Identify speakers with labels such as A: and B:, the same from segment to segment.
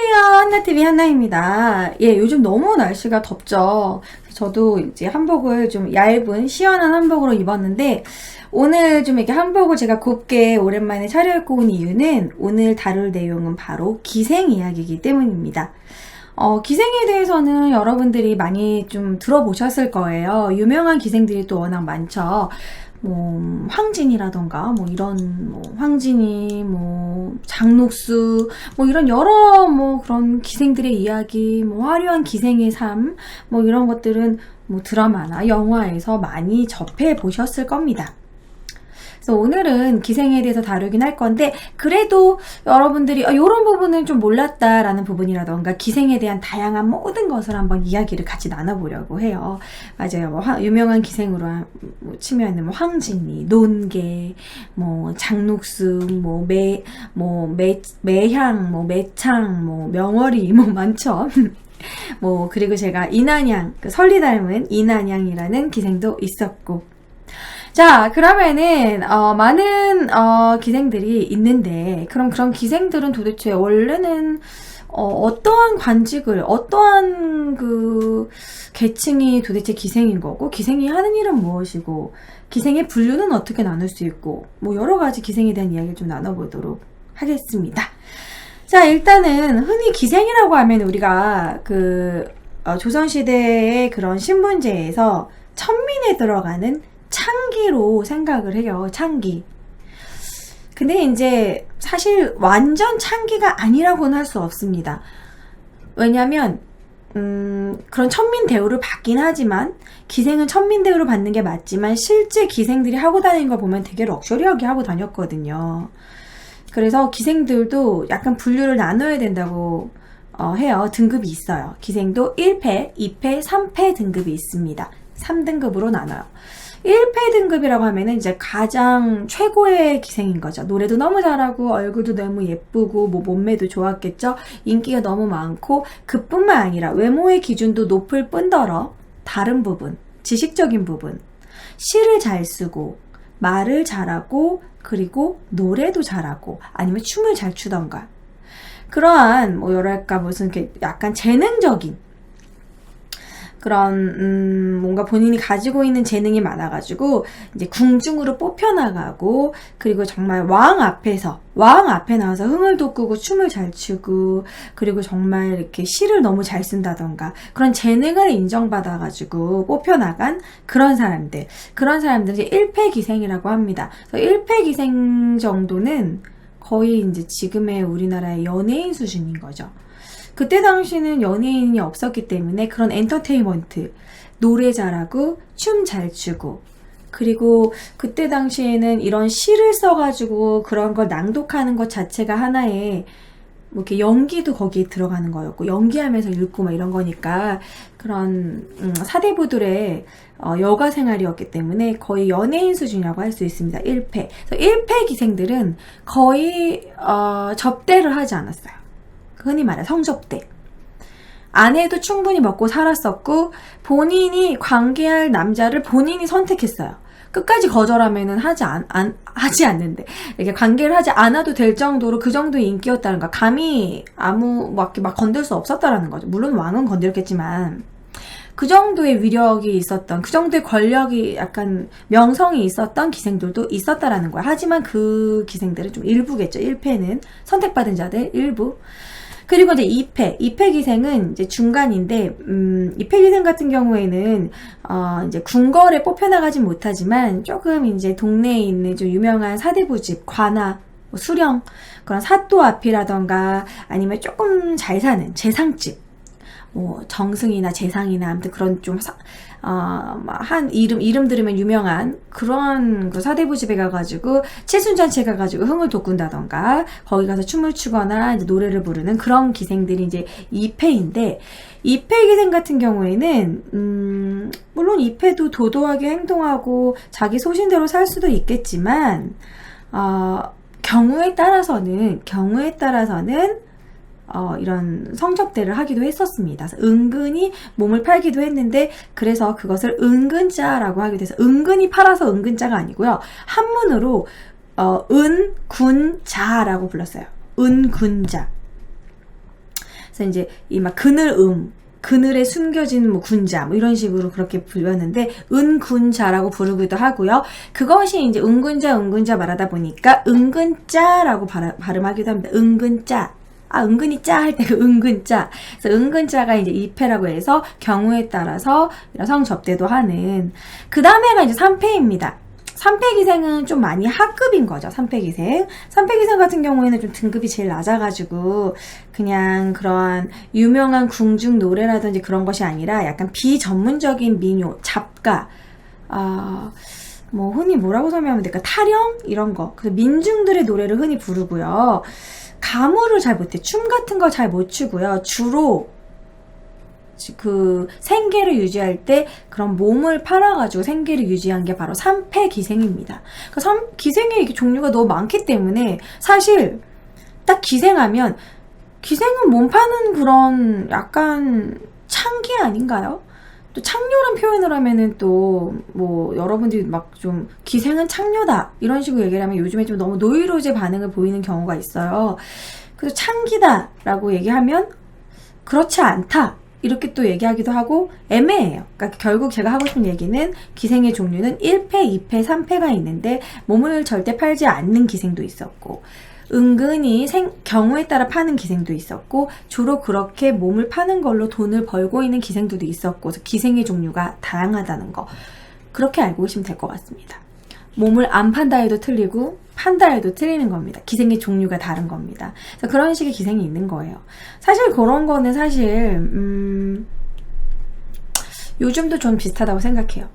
A: 안녕하세요. 한나TV 한나입니다. 예, 요즘 너무 날씨가 덥죠. 저도 이제 한복을 좀 얇은, 시원한 한복으로 입었는데, 오늘 좀 이렇게 한복을 제가 곱게 오랜만에 차려입고 온 이유는 오늘 다룰 내용은 바로 기생 이야기이기 때문입니다. 기생에 대해서는 여러분들이 많이 좀 들어보셨을 거예요. 유명한 기생들이 또 워낙 많죠. 뭐 황진이라던가 뭐 이런 뭐 황진이 뭐 장녹수 뭐 이런 여러 뭐 그런 기생들의 이야기 뭐 화려한 기생의 삶 뭐 이런 것들은 뭐 드라마나 영화에서 많이 접해 보셨을 겁니다. 그래서 오늘은 기생에 대해서 다루긴 할 건데, 그래도 여러분들이 이런 부분은 좀 몰랐다라는 부분이라던가 기생에 대한 다양한 모든 것을 한번 이야기를 같이 나눠보려고 해요. 맞아요. 뭐 유명한 기생으로 치면은 뭐 황진이, 논개, 뭐 장녹수, 매향, 뭐 매창, 뭐 명월이 뭐 많죠. 뭐 그리고 제가 이난양, 그 설리 닮은 이난양이라는 기생도 있었고. 자, 그러면은 많은 기생들이 있는데, 그럼 그런 기생들은 도대체 원래는 어떠한 관직을, 어떠한 그 계층이 도대체 기생인 거고, 기생이 하는 일은 무엇이고, 기생의 분류는 어떻게 나눌 수 있고, 뭐 여러 가지 기생에 대한 이야기를 좀 나눠보도록 하겠습니다. 자, 일단은 흔히 기생이라고 하면 우리가 조선시대의 그런 신분제에서 천민에 들어가는 창기로 생각을 해요. 창기. 근데 이제 사실 완전 창기가 아니라고는 할 수 없습니다. 왜냐면 그런 천민 대우를 받긴 하지만, 기생은 천민 대우를 받는 게 맞지만 실제 기생들이 하고 다니는 걸 보면 되게 럭셔리하게 하고 다녔거든요. 그래서 기생들도 약간 분류를 나눠야 된다고 해요. 등급이 있어요. 기생도 1패, 2패, 3패 등급이 있습니다. 3등급으로 나눠요. 1패 등급이라고 하면은 이제 가장 최고의 기생인 거죠. 노래도 너무 잘하고 얼굴도 너무 예쁘고 뭐 몸매도 좋았겠죠. 인기가 너무 많고, 그뿐만 아니라 외모의 기준도 높을 뿐더러 다른 부분, 지식적인 부분, 시를 잘 쓰고 말을 잘하고 그리고 노래도 잘하고 아니면 춤을 잘 추던가, 그러한 뭐 뭐랄까 무슨 이렇게 약간 재능적인 그런 뭔가 본인이 가지고 있는 재능이 많아가지고 이제 궁중으로 뽑혀나가고, 그리고 정말 왕 앞에 나와서 흥을 돋구고 춤을 잘 추고, 그리고 정말 이렇게 시를 너무 잘 쓴다던가 그런 재능을 인정받아가지고 뽑혀나간 그런 사람들 이제 1패 기생이라고 합니다. 그래서 1패 기생 정도는 거의 이제 지금의 우리나라의 연예인 수준인 거죠. 그때 당시는 연예인이 없었기 때문에 그런 엔터테인먼트, 노래 잘하고 춤 잘 추고, 그리고 그때 당시에는 이런 시를 써가지고 그런 걸 낭독하는 것 자체가 하나의 뭐 이렇게 연기도 거기에 들어가는 거였고, 연기하면서 읽고 막 이런 거니까 그런 사대부들의 여가 생활이었기 때문에 거의 연예인 수준이라고 할 수 있습니다. 1패. 그래서 1패 기생들은 거의 접대를 하지 않았어요. 흔히 말해 성접대. 아내도 충분히 먹고 살았었고, 본인이 관계할 남자를 본인이 선택했어요. 끝까지 거절하면은 하지 않는데, 이렇게 관계를 하지 않아도 될 정도로 그 정도의 인기였다는 거. 감히 막 건들 수 없었다라는 거죠. 물론 왕은 건드렸겠지만, 그 정도의 위력이 있었던, 그 정도의 권력이, 약간 명성이 있었던 기생들도 있었다라는 거야. 하지만 그 기생들은 좀 일부겠죠. 1패는 선택받은 자들 일부. 그리고 이제 2패 기생은 이제 중간인데, 2패 기생 같은 경우에는, 이제 궁궐에 뽑혀나가진 못하지만, 조금 이제 동네에 있는 좀 유명한 사대부집, 관아, 뭐 수령, 그런 사또 앞이라던가, 아니면 조금 잘 사는 재상집, 뭐 정승이나 재상이나 아무튼 그런 좀 이름 들으면 유명한 그런 그 사대부집에 가가지고 칠순잔치에 가가지고 흥을 돋군다던가, 거기 가서 춤을 추거나 이제 노래를 부르는 그런 기생들이 이제 2패인데, 2패 기생 같은 경우에는 물론 2패도 도도하게 행동하고 자기 소신대로 살 수도 있겠지만, 경우에 따라서는 이런 성접대를 하기도 했었습니다. 은근히 몸을 팔기도 했는데, 그래서 그것을 은근자라고 하기도 해서, 은근히 팔아서 은근자가 아니고요. 한문으로 은군자라고 불렀어요. 은군자. 그래서 이제 이 막 그늘에 숨겨진 뭐 군자 뭐 이런 식으로 그렇게 불렸는데 은군자라고 부르기도 하고요. 그것이 이제 은근자 말하다 보니까 은근자라고 발음하기도 합니다. 은근자. 은근히 짜 할 때 그 은근자. 그래서 은근자가 이제 입회라고 해서 경우에 따라서 성접대도 하는. 그 다음에가 이제 삼패입니다. 삼패기생은 좀 많이 하급인 거죠. 삼패기생 같은 경우에는 좀 등급이 제일 낮아가지고 그냥 그러한 유명한 궁중 노래라든지 그런 것이 아니라 약간 비전문적인 민요, 잡가, 뭐 흔히 뭐라고 설명하면 될까? 타령 이런 거. 그래서 민중들의 노래를 흔히 부르고요. 가무를 잘 못해. 춤 같은 거 잘 못 추고요. 주로 그 생계를 유지할 때 그런 몸을 팔아가지고 생계를 유지한 게 바로 삼패기생입니다. 그러니까 기생의 이렇게 종류가 너무 많기 때문에 사실 딱 기생하면 기생은 몸 파는 그런 약간 창기 아닌가요? 또 창녀란 표현을 하면은 또 뭐 여러분들이 막 좀 기생은 창녀다 이런 식으로 얘기를 하면 요즘에 좀 너무 노이로제 반응을 보이는 경우가 있어요. 그래서 창기다 라고 얘기하면 그렇지 않다 이렇게 또 얘기하기도 하고 애매해요. 그러니까 결국 제가 하고 싶은 얘기는 기생의 종류는 1패, 2패, 3패가 있는데 몸을 절대 팔지 않는 기생도 있었고 은근히 경우에 따라 파는 기생도 있었고 주로 그렇게 몸을 파는 걸로 돈을 벌고 있는 기생들도 있었고 그래서 기생의 종류가 다양하다는 거 그렇게 알고 계시면 될 것 같습니다. 몸을 안 판다 해도 틀리고 판다 해도 틀리는 겁니다. 기생의 종류가 다른 겁니다. 그래서 그런 식의 기생이 있는 거예요. 사실 그런 거는 사실 요즘도 좀 비슷하다고 생각해요.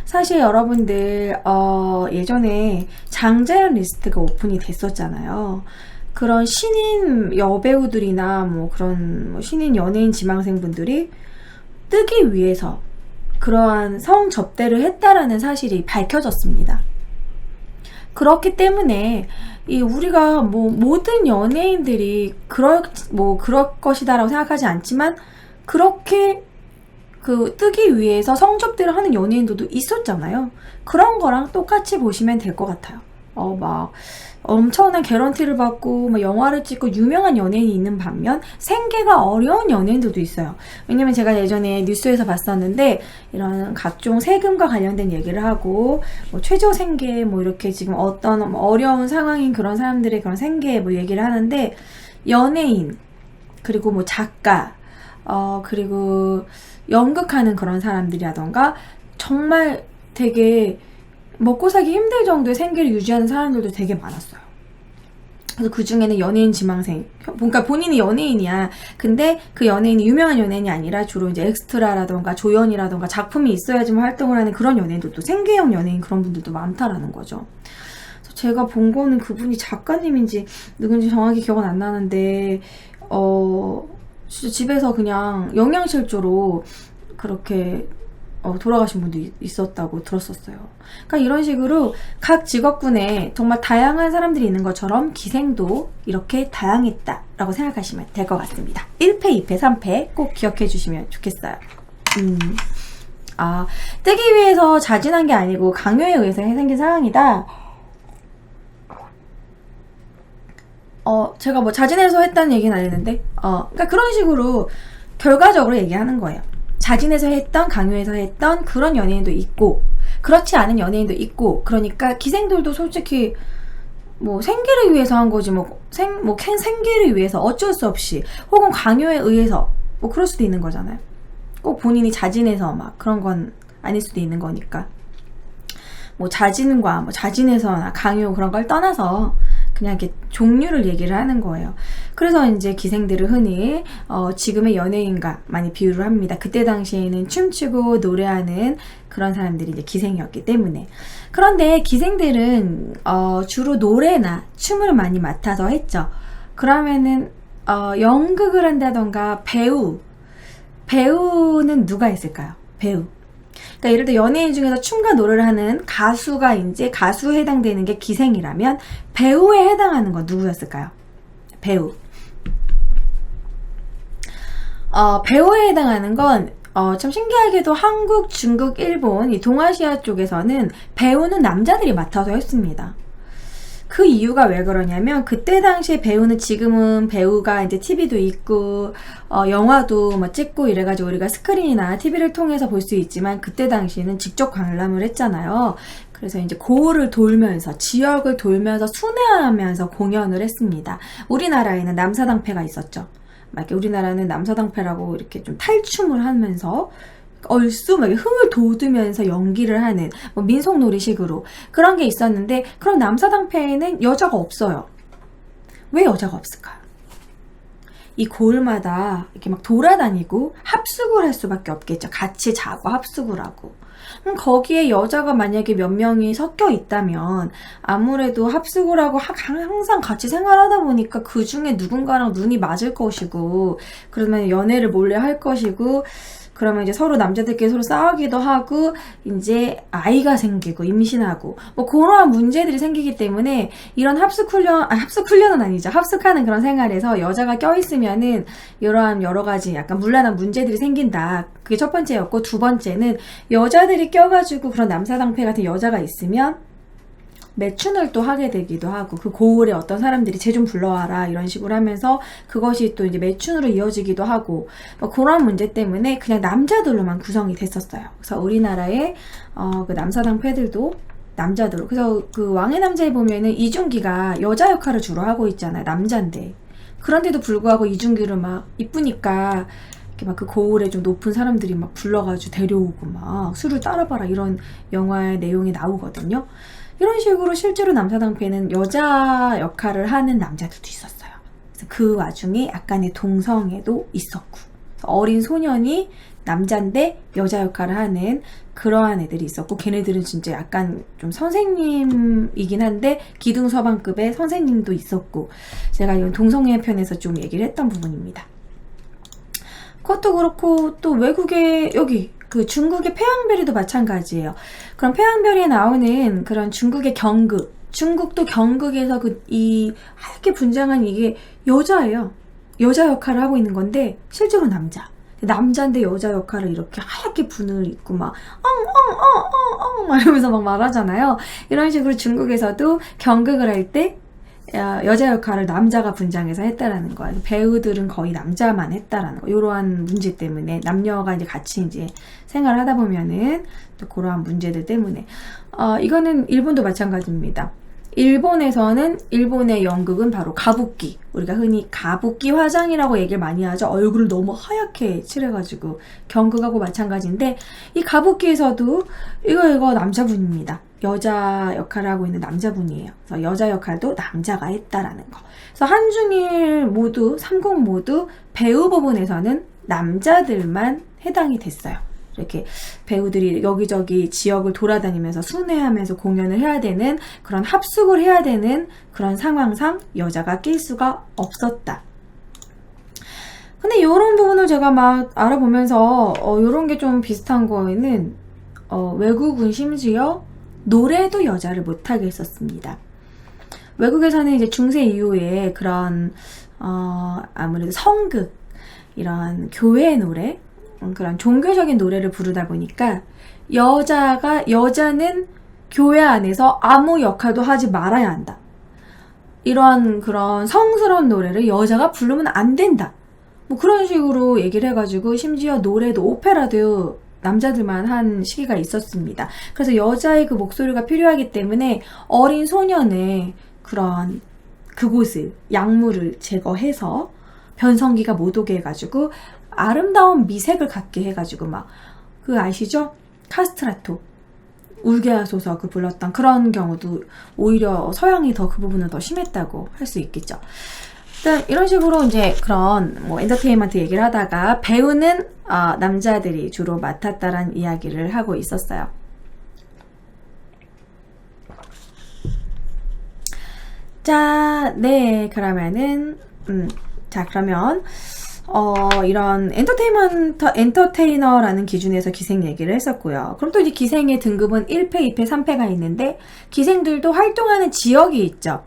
A: 사실 여러분들 예전에 장자연 리스트가 오픈이 됐었잖아요. 그런 신인 여배우들이나 뭐 그런 뭐 신인 연예인 지망생분들이 뜨기 위해서 그러한 성접대를 했다라는 사실이 밝혀졌습니다. 그렇기 때문에 우리가 뭐 모든 연예인들이 그럴 것이다라고 생각하지 않지만 그렇게 뜨기 위해서 성접대를 하는 연예인들도 있었잖아요. 그런 거랑 똑같이 보시면 될 것 같아요. 막 엄청난 개런티를 받고 막 영화를 찍고 유명한 연예인이 있는 반면 생계가 어려운 연예인들도 있어요. 왜냐면 제가 예전에 뉴스에서 봤었는데 이런 각종 세금과 관련된 얘기를 하고 뭐 최저 생계 뭐 이렇게 지금 어떤 어려운 상황인 그런 사람들의 그런 생계 뭐 얘기를 하는데 연예인 그리고 뭐 작가 그리고 연극하는 그런 사람들이라던가 정말 되게 먹고 살기 힘들 정도의 생계를 유지하는 사람들도 되게 많았어요. 그래서 그 중에는 연예인 지망생, 그러니까 본인이 연예인이야. 근데 그 연예인이 유명한 연예인이 아니라 주로 이제 엑스트라라던가 조연이라던가 작품이 있어야지만 활동을 하는 그런 연예인들도 생계형 연예인 그런 분들도 많다라는 거죠. 그래서 제가 본 거는 그분이 작가님인지 누군지 정확히 기억은 안 나는데 진짜 집에서 그냥 영양실조로 그렇게 돌아가신 분도 있었다고 들었었어요. 그러니까 이런 식으로 각 직업군에 정말 다양한 사람들이 있는 것처럼 기생도 이렇게 다양했다라고 생각하시면 될 것 같습니다. 1패, 2패, 3패 꼭 기억해 주시면 좋겠어요. 뜨기 위해서 자진한 게 아니고 강요에 의해서 생긴 상황이다. 제가 뭐 자진해서 했다는 얘기는 안 했는데 그러니까 그런 식으로 결과적으로 얘기하는 거예요. 자진해서 했던, 강요해서 했던 그런 연예인도 있고 그렇지 않은 연예인도 있고 그러니까 기생들도 솔직히 뭐 생계를 위해서 한 거지 생계를 위해서 어쩔 수 없이 혹은 강요에 의해서 뭐 그럴 수도 있는 거잖아요. 꼭 본인이 자진해서 막 그런 건 아닐 수도 있는 거니까 뭐 자진과 뭐 자진해서나 강요 그런 걸 떠나서 그냥 이렇게 종류를 얘기를 하는 거예요. 그래서 이제 기생들을 흔히 지금의 연예인과 많이 비유를 합니다. 그때 당시에는 춤추고 노래하는 그런 사람들이 이제 기생이었기 때문에. 그런데 기생들은 주로 노래나 춤을 많이 맡아서 했죠. 그러면은 연극을 한다던가 배우는 누가 있을까요? 배우. 그러니까 예를 들어 연예인 중에서 춤과 노래를 하는 가수가 이제 가수에 해당되는 게 기생이라면 배우에 해당하는 건 누구였을까요? 배우. 배우에 해당하는 건 참 신기하게도 한국, 중국, 일본 이 동아시아 쪽에서는 배우는 남자들이 맡아서 했습니다. 그 이유가 왜 그러냐면 그때 당시에 배우는 지금은 배우가 이제 TV도 있고 영화도 뭐 찍고 이래가지고 우리가 스크린이나 TV를 통해서 볼 수 있지만 그때 당시에는 직접 관람을 했잖아요. 그래서 이제 고을을 돌면서 지역을 돌면서 순회하면서 공연을 했습니다. 우리나라에는 남사당패가 있었죠. 막 이렇게 우리나라는 남사당패라고 이렇게 좀 탈춤을 하면서 얼쑤 막 흥을 돋우면서 연기를 하는 뭐 민속놀이식으로 그런 게 있었는데 그럼 남사당패에는 여자가 없어요. 왜 여자가 없을까요? 이 고을마다 이렇게 막 돌아다니고 합숙을 할 수밖에 없겠죠. 같이 자고 합숙을 하고. 거기에 여자가 만약에 몇 명이 섞여 있다면 아무래도 합숙을 하고 항상 같이 생활하다 보니까 그 중에 누군가랑 눈이 맞을 것이고 그러면 연애를 몰래 할 것이고 그러면 이제 서로 남자들끼리 서로 싸우기도 하고 이제 아이가 생기고 임신하고 뭐 그러한 문제들이 생기기 때문에 이런 합숙훈련은 아니죠. 합숙하는 그런 생활에서 여자가 껴있으면은 이러한 여러 가지 약간 문란한 문제들이 생긴다. 그게 첫 번째였고 두 번째는 여자들이 껴가지고 그런 남사당패 같은 여자가 있으면 매춘을 또 하게 되기도 하고 그 고을에 어떤 사람들이 쟤 좀 불러와라 이런 식으로 하면서 그것이 또 이제 매춘으로 이어지기도 하고 뭐 그런 문제 때문에 그냥 남자들로만 구성이 됐었어요. 그래서 우리나라의 그 남사당패들도 남자들로 그래서 그 왕의 남자에 보면은 이중기가 여자 역할을 주로 하고 있잖아요. 남자인데 그런데도 불구하고 이중기를 막 이쁘니까 막 그 고을에 좀 높은 사람들이 막 불러가지고 데려오고 막 술을 따라봐라 이런 영화의 내용이 나오거든요. 이런 식으로 실제로 남사당패는 여자 역할을 하는 남자들도 있었어요. 그래서 그 와중에 약간의 동성애도 있었고 어린 소년이 남잔데 여자 역할을 하는 그러한 애들이 있었고 걔네들은 진짜 약간 좀 선생님이긴 한데 기둥서방급의 선생님도 있었고 제가 이건 동성애 편에서 좀 얘기를 했던 부분입니다. 그것도 그렇고 또 외국의 여기 그 중국의 패왕별이도 마찬가지예요. 그럼 패왕별에 나오는 그런 중국의 경극, 중국도 경극에서 이 하얗게 분장한 이게 여자예요. 여자 역할을 하고 있는 건데 실제로 남자인데 여자 역할을 이렇게 하얗게 분을 입고 막 엉엉엉엉엉 이러면서 막 말하잖아요. 이런 식으로 중국에서도 경극을 할 때 여자 역할을 남자가 분장해서 했다라는 거예요. 배우들은 거의 남자만 했다라는 거. 이러한 문제 때문에 남녀가 이제 같이 이제 생활을 하다 보면은 또 그러한 문제들 때문에 이거는 일본도 마찬가지입니다. 일본에서는 일본의 연극은 바로 가부키. 우리가 흔히 가부키 화장이라고 얘기를 많이 하죠. 얼굴을 너무 하얗게 칠해가지고 경극하고 마찬가지인데 이 가부키에서도 이거 남자분입니다. 여자 역할을 하고 있는 남자분이에요. 그래서 여자 역할도 남자가 했다라는 거. 그래서 한중일 모두 3국 모두 배우 부분에서는 남자들만 해당이 됐어요. 이렇게 배우들이 여기저기 지역을 돌아다니면서 순회하면서 공연을 해야 되는 그런 합숙을 해야 되는 그런 상황상 여자가 낄 수가 없었다. 근데 이런 부분을 제가 막 알아보면서 이런 게 좀 비슷한 거에는 외국은 심지어 노래도 여자를 못하게 했었습니다. 외국에서는 이제 중세 이후에 그런 아무래도 성극 이런 교회 노래 그런 종교적인 노래를 부르다 보니까 여자는 교회 안에서 아무 역할도 하지 말아야 한다. 이러한 그런 성스러운 노래를 여자가 부르면 안 된다. 뭐 그런 식으로 얘기를 해가지고 심지어 노래도 오페라도 남자들만 한 시기가 있었습니다. 그래서 여자의 그 목소리가 필요하기 때문에 어린 소년의 그런 그곳을 약물을 제거해서 변성기가 못 오게 해가지고 아름다운 미색을 갖게 해가지고 막 그 아시죠? 카스트라토 울게 하소서 그 불렀던 그런 경우도 오히려 서양이 더 그 부분은 더 심했다고 할 수 있겠죠. 일단 이런 식으로 이제 그런 뭐 엔터테인먼트 얘기를 하다가 배우는 남자들이 주로 맡았다라는 이야기를 하고 있었어요. 자, 네, 그러면은 자, 그러면 이런 엔터테이너라는 기준에서 기생 얘기를 했었고요. 그럼 또 이제 기생의 등급은 1패, 2패, 3패가 있는데 기생들도 활동하는 지역이 있죠.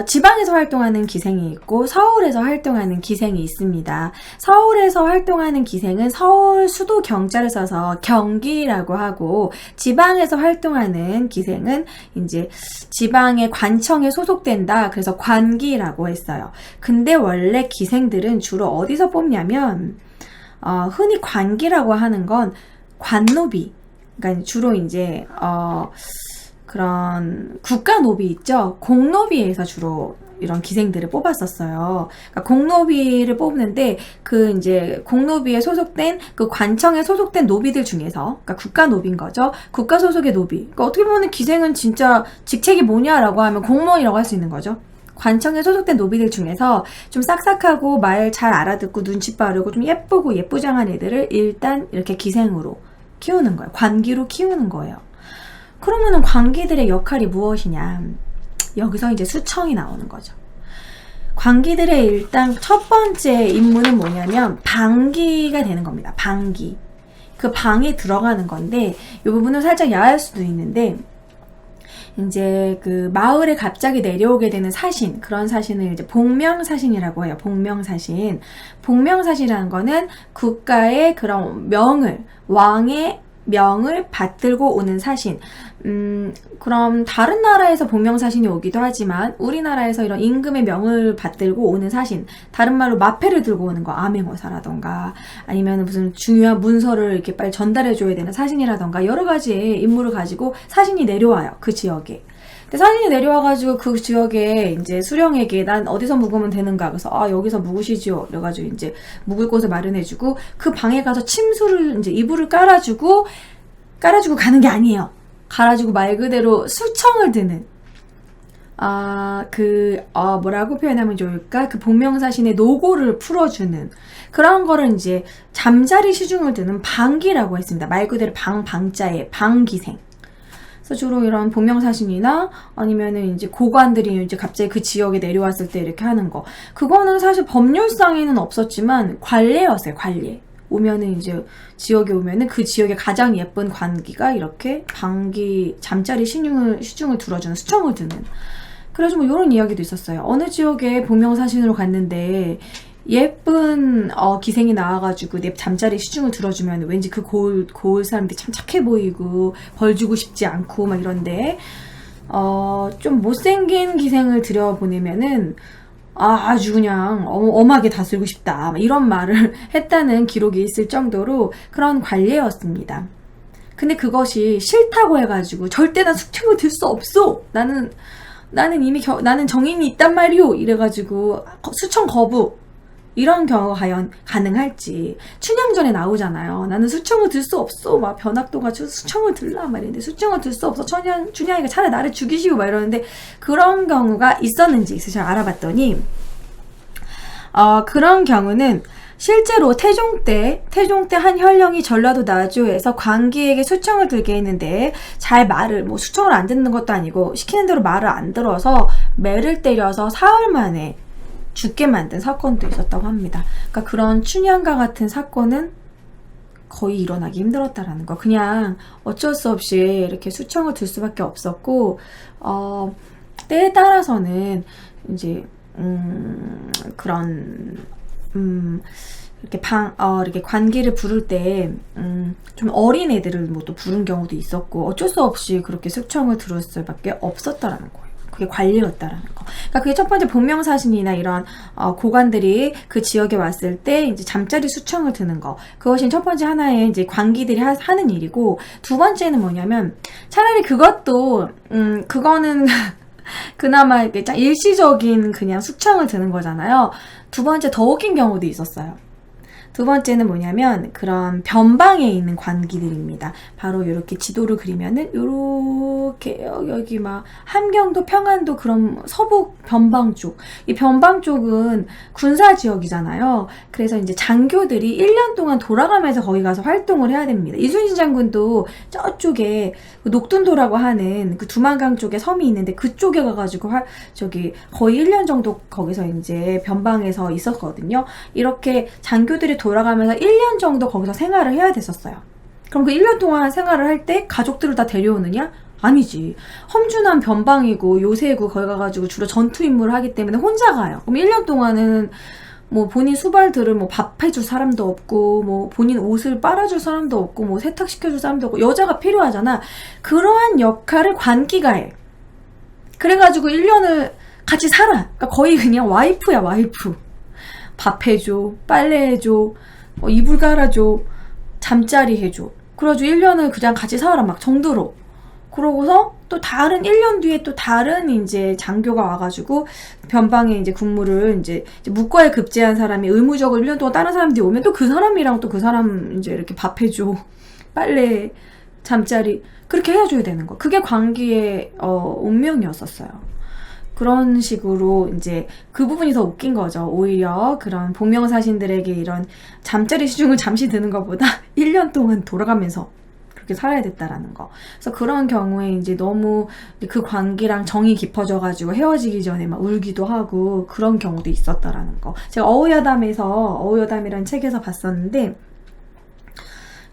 A: 지방에서 활동하는 기생이 있고 서울에서 활동하는 기생이 있습니다. 서울에서 활동하는 기생은 서울 수도 경자를 써서 경기라고 하고, 지방에서 활동하는 기생은 이제 지방의 관청에 소속된다. 그래서 관기라고 했어요. 근데 원래 기생들은 주로 어디서 뽑냐면, 흔히 관기라고 하는 건 관노비, 그러니까 주로 이제 그런 국가노비 있죠? 공노비에서 주로 이런 기생들을 뽑았었어요. 그러니까 공노비를 뽑는데 그 이제 공노비에 소속된 그 관청에 소속된 노비들 중에서, 그러니까 국가노비인 거죠. 국가 소속의 노비. 그러니까 어떻게 보면 기생은 진짜 직책이 뭐냐라고 하면 공무원이라고 할 수 있는 거죠. 관청에 소속된 노비들 중에서 좀 싹싹하고 말 잘 알아듣고 눈치 빠르고 좀 예쁘고 예쁘장한 애들을 일단 이렇게 기생으로 키우는 거예요. 관기로 키우는 거예요. 그러면은 관기들의 역할이 무엇이냐? 여기서 이제 수청이 나오는 거죠. 관기들의 일단 첫 번째 임무는 뭐냐면 방기가 되는 겁니다. 방기. 그 방에 들어가는 건데, 이 부분은 살짝 야할 수도 있는데, 이제 그 마을에 갑자기 내려오게 되는 사신, 그런 사신을 이제 복명사신이라고 해요. 복명사신. 복명사신이라는 거는 국가의 그런 명을, 왕의 명을 받들고 오는 사신. 그럼 다른 나라에서 복명사신이 오기도 하지만 우리나라에서 이런 임금의 명을 받들고 오는 사신, 다른 말로 마패를 들고 오는 거, 암행어사라던가 아니면 무슨 중요한 문서를 이렇게 빨리 전달해줘야 되는 사신이라던가 여러 가지의 임무를 가지고 사신이 내려와요. 그 지역에. 근데 사신이 내려와가지고 그 지역에 이제 수령에게 난 어디서 묵으면 되는가, 그래서 여기서 묵으시지요. 그래가지고 이제 묵을 곳을 마련해주고 그 방에 가서 침수를 이제 이불을 깔아주고 가는 게 아니에요. 갈아주고 말 그대로 수청을 드는, 뭐라고 표현하면 좋을까? 그 복명사신의 노고를 풀어주는 그런 거를 이제 잠자리 시중을 드는 방기라고 했습니다. 말 그대로 방자에 방기생. 그래서 주로 이런 복명사신이나 아니면은 이제 고관들이 이제 갑자기 그 지역에 내려왔을 때 이렇게 하는 거. 그거는 사실 법률상에는 없었지만 관례였어요, 관례. 오면은 이제 지역에 오면은 그 지역의 가장 예쁜 관기가 이렇게 방기 잠자리 시중을 들어주는, 수청을 드는. 그래서 뭐 이런 이야기도 있었어요. 어느 지역에 복명사신으로 갔는데 예쁜 기생이 나와가지고 내 잠자리 시중을 들어주면 왠지 그 고을 사람들이 참 착해 보이고 벌 주고 싶지 않고 막 이런데, 좀 못생긴 기생을 들여보내면은 아주 그냥 엄하게 다스리고 싶다, 이런 말을 했다는 기록이 있을 정도로 그런 관례였습니다. 근데 그것이 싫다고 해가지고 절대 난 수청을 들 수 없어, 나는 이미 나는 정인이 있단 말이오, 이래가지고 수청 거부, 이런 경우가 과연 가능할지. 춘향전에 나오잖아요. 나는 수청을 들 수 없어, 막 변학도가 수청을 들라 말이는데, 수청을 들 수 없어, 춘향이가 차라리 나를 죽이시오 막 이러는데, 그런 경우가 있었는지 제가 알아봤더니 그런 경우는 실제로 태종 때 한 현령이 전라도 나주에서 관기에게 수청을 들게 했는데 잘 말을, 뭐 수청을 안 듣는 것도 아니고 시키는 대로 말을 안 들어서 매를 때려서 사흘 만에 죽게 만든 사건도 있었다고 합니다. 그러니까 그런 춘향과 같은 사건은 거의 일어나기 힘들었다라는 거. 그냥 어쩔 수 없이 이렇게 수청을 들 수밖에 없었고, 때에 따라서는 이제 이렇게 관기를 부를 때 좀 어린 애들을 뭐 또 부른 경우도 있었고, 어쩔 수 없이 그렇게 수청을 들을 수밖에 없었다라는 거예요. 그게 관례였다라는 거. 그러니까 그게 첫 번째, 복명사신이나 이런 고관들이 그 지역에 왔을 때 이제 잠자리 수청을 드는 거. 그것이 첫 번째 하나의 이제 관기들이 하는 일이고, 두 번째는 뭐냐면, 차라리 그것도 그거는 그나마 이렇게 일시적인 그냥 수청을 드는 거잖아요. 두 번째 더 웃긴 경우도 있었어요. 두 번째는 뭐냐면 그런 변방에 있는 관기들입니다. 바로 이렇게 지도를 그리면은 이렇게 여기 막 함경도, 평안도, 그런 서북 변방 쪽, 이 변방 쪽은 군사 지역이잖아요. 그래서 이제 장교들이 1년 동안 돌아가면서 거기 가서 활동을 해야 됩니다. 이순신 장군도 저쪽에 그 녹둔도라고 하는 그 두만강 쪽에 섬이 있는데 그쪽에 가가지고 거의 1년 정도 거기서 이제 변방에서 있었거든요. 이렇게 장교들이 돌아가면서 1년 정도 거기서 생활을 해야 됐었어요. 그럼 그 1년 동안 생활을 할 때 가족들을 다 데려오느냐? 아니지. 험준한 변방이고 요새고 거기 가가지고 주로 전투 임무를 하기 때문에 혼자 가요. 그럼 1년 동안은 뭐 본인 수발들을 뭐 밥해줄 사람도 없고 뭐 본인 옷을 빨아줄 사람도 없고 뭐 세탁시켜줄 사람도 없고 여자가 필요하잖아. 그러한 역할을 관기가 해. 그래가지고 1년을 같이 살아. 그러니까 거의 그냥 와이프야, 와이프. 밥 해줘, 빨래 해줘, 이불 갈아줘, 잠자리 해줘. 그래가지고 1년을 그냥 같이 살아, 막 정도로. 그러고서 또 다른 1년 뒤에 또 다른 이제 장교가 와가지고 변방에 이제 군무를 이제 묵과에 급제한 사람이 의무적으로 1년 동안 다른 사람들이 오면 또 그 사람이랑 또 그 사람 이제 이렇게 밥 해줘, 빨래, 잠자리 그렇게 해줘야 되는 거. 그게 관기의 운명이었었어요. 그런 식으로 이제 그 부분이 더 웃긴 거죠. 오히려 그런 복명사신들에게 이런 잠자리 시중을 잠시 드는 것보다 1년 동안 돌아가면서 그렇게 살아야 됐다라는 거. 그래서 그런 경우에 이제 너무 그 관계랑 정이 깊어져가지고 헤어지기 전에 막 울기도 하고 그런 경우도 있었다라는 거. 제가 어우여담이라는 책에서 봤었는데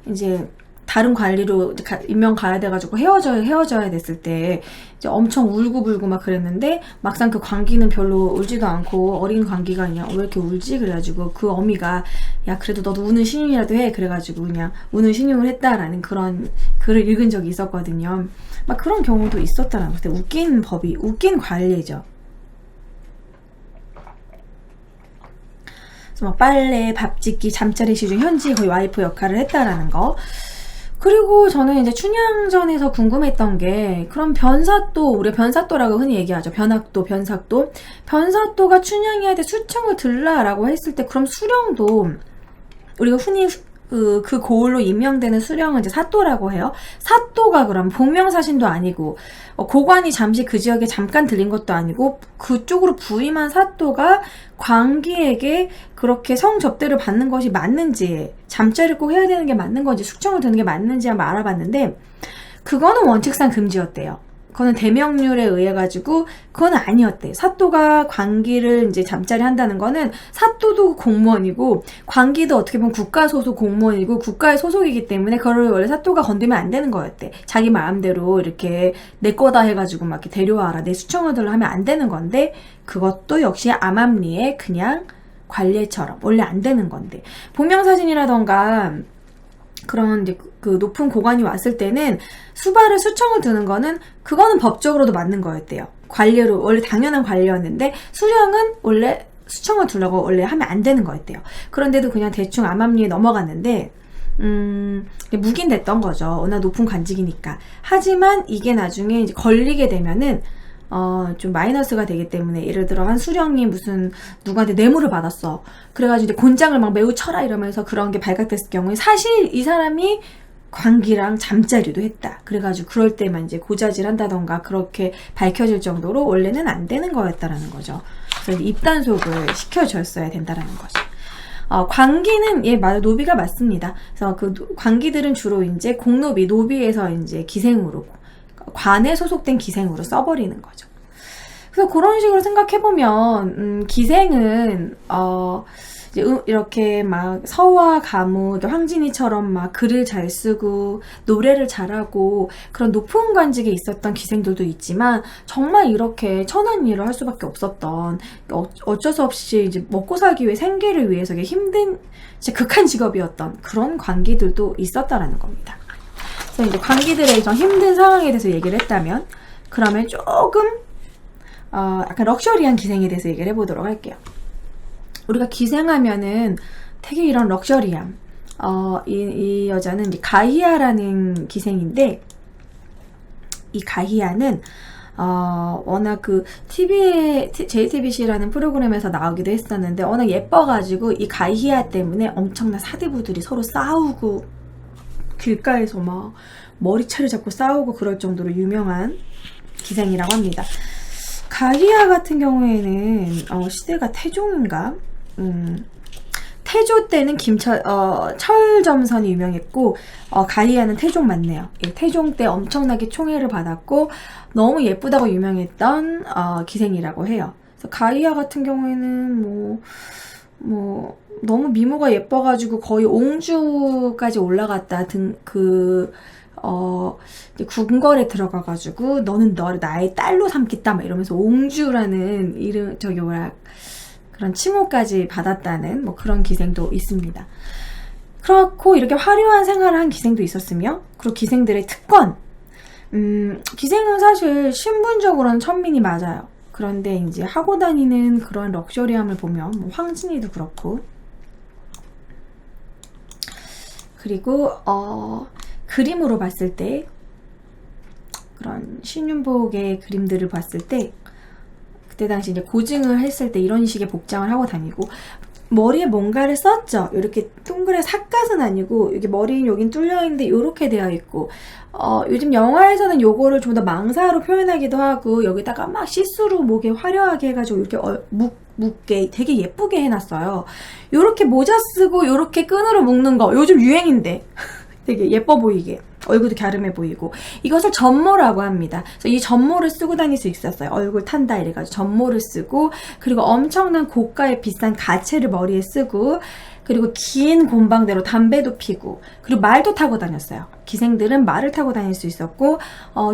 A: 이제 다른 관리로 임명 가야 돼가지고 헤어져야 됐을 때 이제 엄청 울고불고 막 그랬는데 막상 그 관기는 별로 울지도 않고 어린 관기가 그냥 왜 이렇게 울지? 그래가지고 그 어미가 야 그래도 너도 우는 신용이라도 해. 그래가지고 그냥 우는 신용을 했다라는 그런 글을 읽은 적이 있었거든요. 막 그런 경우도 있었다라는 거. 웃긴 관리죠. 그래서 막 빨래, 밥 짓기, 잠자리 시중 현지 거의 와이프 역할을 했다라는 거. 그리고 저는 이제 춘향전에서 궁금했던 게 그럼 변사또, 우리 변사또라고 흔히 얘기하죠. 변학도, 변삭도. 변사또가 춘향이한테 수청을 들라라고 했을 때 그럼 수령도 우리가 흔히 그 고을로 임명되는 수령은 이제 사또라고 해요. 사또가 그럼 복명사신도 아니고 고관이 잠시 그 지역에 잠깐 들린 것도 아니고 그쪽으로 부임한 사또가 관기에게 그렇게 성접대를 받는 것이 맞는지, 잠자리를 꼭 해야 되는 게 맞는 건지, 숙청을 드는 게 맞는지 한번 알아봤는데 그거는 원칙상 금지였대요. 그거는 대명률에 의해 가지고 그건 아니었대. 사또가 관기를 이제 잠자리 한다는 거는 사또도 공무원이고 관기도 어떻게 보면 국가 소속 공무원이고 국가의 소속이기 때문에 그거를 원래 사또가 건드면 안 되는 거였대. 자기 마음대로 이렇게 내 거다 해가지고 막 이렇게 데려와라, 내 수청을 들라 하면 안 되는 건데 그것도 역시 암암리에 그냥 관례처럼 원래 안 되는 건데 복명사신이라던가 그런 이제 그 높은 고관이 왔을 때는 수발을 수청을 드는 거는 그거는 법적으로도 맞는 거였대요. 관례로 원래 당연한 관례였는데 수령은 원래 수청을 두려고 원래 하면 안 되는 거였대요. 그런데도 그냥 대충 암암리에 넘어갔는데 묵인됐던 거죠. 워낙 높은 관직이니까. 하지만 이게 나중에 이제 걸리게 되면은 좀 마이너스가 되기 때문에 예를 들어 한 수령이 무슨 누구한테 뇌물을 받았어. 그래가지고 이제 곤장을 막 매우 쳐라 이러면서 그런 게 발각됐을 경우에 사실 이 사람이 관기랑 잠자리도 했다. 그래가지고 그럴 때만 이제 고자질 한다던가 그렇게 밝혀질 정도로 원래는 안 되는 거였다라는 거죠. 그래서 입단속을 시켜줬어야 된다라는 거죠. 관기는 맞아, 노비가 맞습니다. 그래서 그 관기들은 주로 이제 공노비, 노비에서 이제 기생으로 관에 소속된 기생으로 써버리는 거죠. 그래서 그런 식으로 생각해보면 기생은 이제 이렇게 막 서와 가무, 황진이처럼 막 글을 잘 쓰고 노래를 잘하고 그런 높은 관직에 있었던 기생들도 있지만 정말 이렇게 천한 일을 할 수밖에 없었던 어쩔 수 없이 이제 먹고 살기 위해 생계를 위해서 힘든 이제 극한 직업이었던 그런 관기들도 있었다라는 겁니다. 그래서 이제 관기들의 좀 힘든 상황에 대해서 얘기를 했다면 그러면 조금 약간 럭셔리한 기생에 대해서 얘기를 해보도록 할게요. 우리가 기생하면은 되게 이런 럭셔리함. 이 여자는 이제 가희아라는 기생인데 이 가희아는 워낙 그 JTBC라는 프로그램에서 나오기도 했었는데 워낙 예뻐가지고 이 가희아 때문에 엄청난 사대부들이 서로 싸우고 길가에서 막 머리채를 잡고 싸우고 그럴 정도로 유명한 기생이라고 합니다. 가희아 같은 경우에는 시대가 태종인가? 태조 때는 철점선이 유명했고 가희아는 태종 맞네요. 태종 때 엄청나게 총애를 받았고 너무 예쁘다고 유명했던 기생이라고 해요. 그래서 가희아 같은 경우에는 뭐 너무 미모가 예뻐가지고 거의 옹주까지 올라갔다 이제 궁궐에 들어가가지고 너는 너를 나의 딸로 삼겠다 막 이러면서 옹주라는 이름 그런 칭호까지 받았다는 뭐 그런 기생도 있습니다. 그렇고 이렇게 화려한 생활을 한 기생도 있었으며, 그리고 기생들의 특권. 기생은 사실 신분적으로는 천민이 맞아요. 그런데 이제 하고 다니는 그런 럭셔리함을 보면 뭐 황진이도 그렇고, 그리고 그림으로 봤을 때, 그런 신윤복의 그림들을 봤을 때, 그때 당시 이제 고증을 했을 때 이런 식의 복장을 하고 다니고, 머리에 뭔가를 썼죠. 이렇게 동그랗게 삿갓은 아니고, 여기 머리 여긴 뚫려 있는데 이렇게 되어 있고, 요즘 영화에서는 요거를 좀 더 망사로 표현하기도 하고, 여기다가 막 시스루 목에 화려하게 해가지고 이렇게 묶게 되게 예쁘게 해놨어요. 요렇게 모자 쓰고 요렇게 끈으로 묶는 거 요즘 유행인데 되게 예뻐 보이게, 얼굴도 갸름해 보이고, 이것을 전모라고 합니다. 그래서 이 전모를 쓰고 다닐 수 있었어요. 얼굴 탄다 이래가지고 전모를 쓰고, 그리고 엄청난 고가의 비싼 가채를 머리에 쓰고, 그리고 긴 곰방대로 담배도 피고, 그리고 말도 타고 다녔어요. 기생들은 말을 타고 다닐 수 있었고,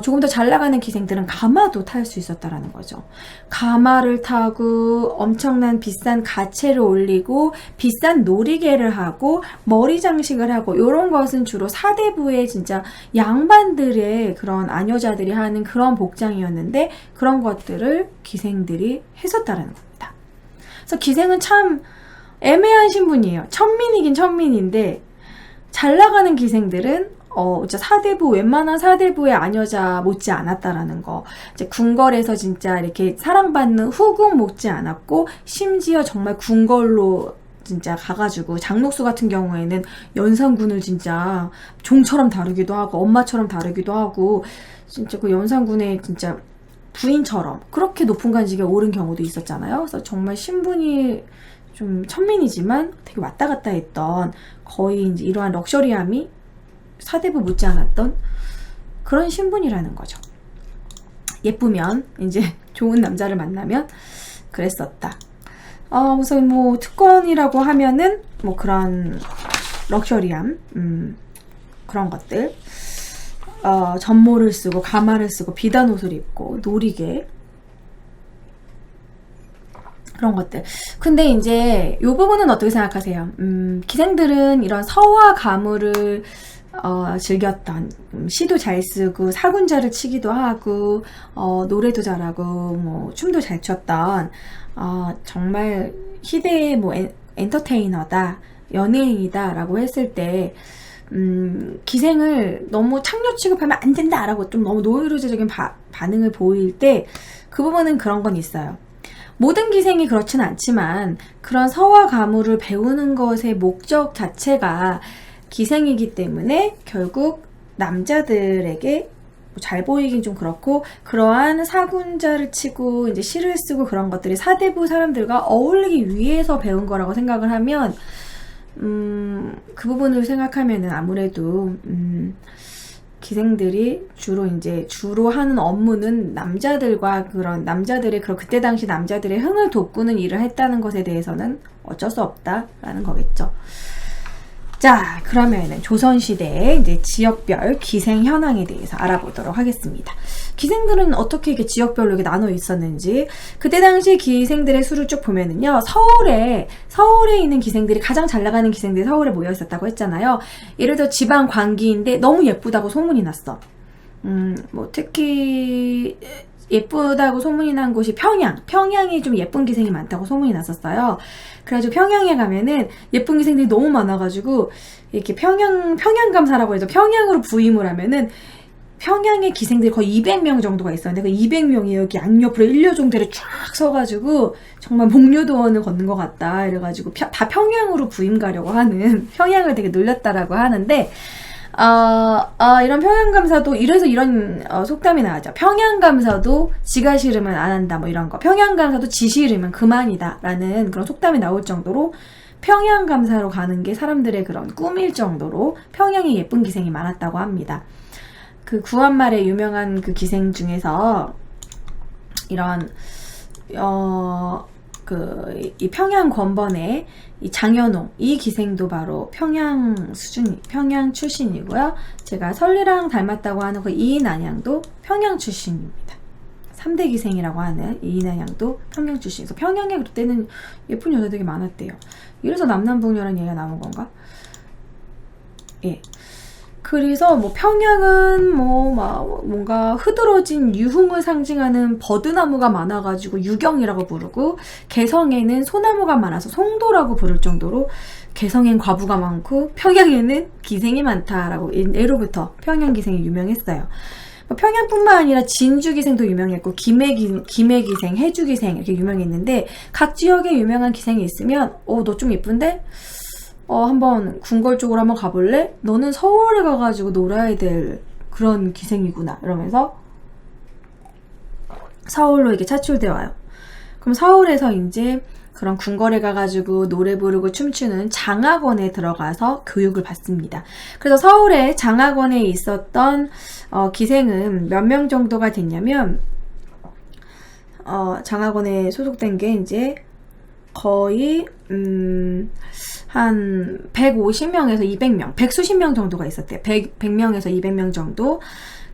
A: 조금 더 잘 나가는 기생들은 가마도 탈 수 있었다라는 거죠. 가마를 타고 엄청난 비싼 가채를 올리고 비싼 놀이개를 하고 머리 장식을 하고, 이런 것은 주로 사대부의 진짜 양반들의 그런 아녀자들이 하는 그런 복장이었는데, 그런 것들을 기생들이 했었다라는 겁니다. 그래서 기생은 참 애매한 신분이에요. 천민이긴 천민인데, 잘 나가는 기생들은 진짜 사대부, 웬만한 사대부의 아녀자 못지 않았다라는 거. 이제 궁궐에서 진짜 이렇게 사랑받는 후궁 못지 않았고, 심지어 정말 궁궐로 진짜 가가지고, 장록수 같은 경우에는 연산군을 진짜 종처럼 다루기도 하고 엄마처럼 다루기도 하고, 진짜 그 연산군의 진짜 부인처럼 그렇게 높은 관직에 오른 경우도 있었잖아요. 그래서 정말 신분이 좀 천민이지만 되게 왔다 갔다 했던, 거의 이제 이러한 럭셔리함이 사대부 못지 않았던 그런 신분이라는 거죠. 예쁘면 이제 좋은 남자를 만나면 그랬었다. 우선 뭐 특권이라고 하면은 뭐 그런 럭셔리함, 그런 것들, 전모를 쓰고 가마를 쓰고 비단 옷을 입고 놀이개, 그런 것들. 근데 이제 이 부분은 어떻게 생각하세요? 기생들은 이런 서화 가무를 즐겼던, 시도 잘 쓰고 사군자를 치기도 하고 노래도 잘하고 뭐 춤도 잘 췄던, 정말 희대의 뭐 엔터테이너다, 연예인이다 라고 했을 때, 기생을 너무 창녀 취급하면 안 된다 라고 좀 너무 노이로제적인 반응을 보일 때, 그 부분은 그런 건 있어요. 모든 기생이 그렇진 않지만 그런 서화 가무를 배우는 것의 목적 자체가 기생이기 때문에 결국 남자들에게 잘 보이긴 좀 그렇고, 그러한 사군자를 치고 이제 시를 쓰고 그런 것들이 사대부 사람들과 어울리기 위해서 배운 거라고 생각을 하면, 그 부분을 생각하면은 아무래도 기생들이 주로 하는 업무는 남자들과 그런 남자들의 그때 당시 남자들의 흥을 돋구는 일을 했다는 것에 대해서는 어쩔 수 없다라는 거겠죠. 자, 그러면은 조선시대의 이제 지역별 기생 현황에 대해서 알아보도록 하겠습니다. 기생들은 어떻게 이렇게 지역별로 이렇게 나눠 있었는지, 그때 당시 기생들의 수를 쭉 보면은요, 서울에 있는 기생들이, 가장 잘 나가는 기생들이 서울에 모여 있었다고 했잖아요. 예를 들어 지방 광기인데 너무 예쁘다고 소문이 났어. 뭐 특히 예쁘다고 소문이 난 곳이 평양이 좀 예쁜 기생이 많다고 소문이 났었어요. 그래가지고 평양에 가면은 예쁜 기생들이 너무 많아가지고 이렇게 평양감사라고 해서 평양으로 부임을 하면은 평양의 기생들이 거의 200명 정도가 있었는데, 그 200명이 여기 양옆으로 일려종대를 쫙 서가지고 정말 목료도원을 걷는 것 같다 이래가지고 다 평양으로 부임 가려고 하는, 평양을 되게 놀렸다라고 하는데, 이런 평양감사도, 이래서 이런 속담이 나왔죠. 평양감사도 지가 싫으면 안 한다, 뭐 이런 거. 평양감사도 지 싫으면 그만이다 라는 그런 속담이 나올 정도로 평양감사로 가는 게 사람들의 그런 꿈일 정도로 평양에 예쁜 기생이 많았다고 합니다. 그 구한말의 유명한 그 기생 중에서 이런 이 평양 권번의 이 장현홍, 이 기생도 바로 평양 출신이고요. 제가 설리랑 닮았다고 하는 그 이인안양도 평양 출신입니다. 3대 기생이라고 하는 이인안양도 평양 출신이서 평양에 그때는 예쁜 여자들이 많았대요. 이래서 남남북녀라는 얘기가 나온 건가? 예. 그래서 뭐 평양은 뭔가 흐드러진 유흥을 상징하는 버드나무가 많아가지고 유경이라고 부르고, 개성에는 소나무가 많아서 송도라고 부를 정도로 개성엔 과부가 많고 평양에는 기생이 많다라고 예로부터 평양 기생이 유명했어요. 평양뿐만 아니라 진주 기생도 유명했고 김해 기생, 해주 기생 이렇게 유명했는데, 각 지역에 유명한 기생이 있으면 너 좀 예쁜데? 한번 궁궐 쪽으로 한번 가볼래? 너는 서울에 가가지고 놀아야 될 그런 기생이구나 이러면서 서울로 이렇게 차출되어 와요. 그럼 서울에서 이제 그런 궁궐에 가가지고 노래 부르고 춤추는 장학원에 들어가서 교육을 받습니다. 그래서 서울에 장학원에 있었던 기생은 몇 명 정도가 됐냐면, 장학원에 소속된 게 이제 거의 한 150명에서 200명, 100수십 명 정도가 있었대요. 100명에서 200명 정도.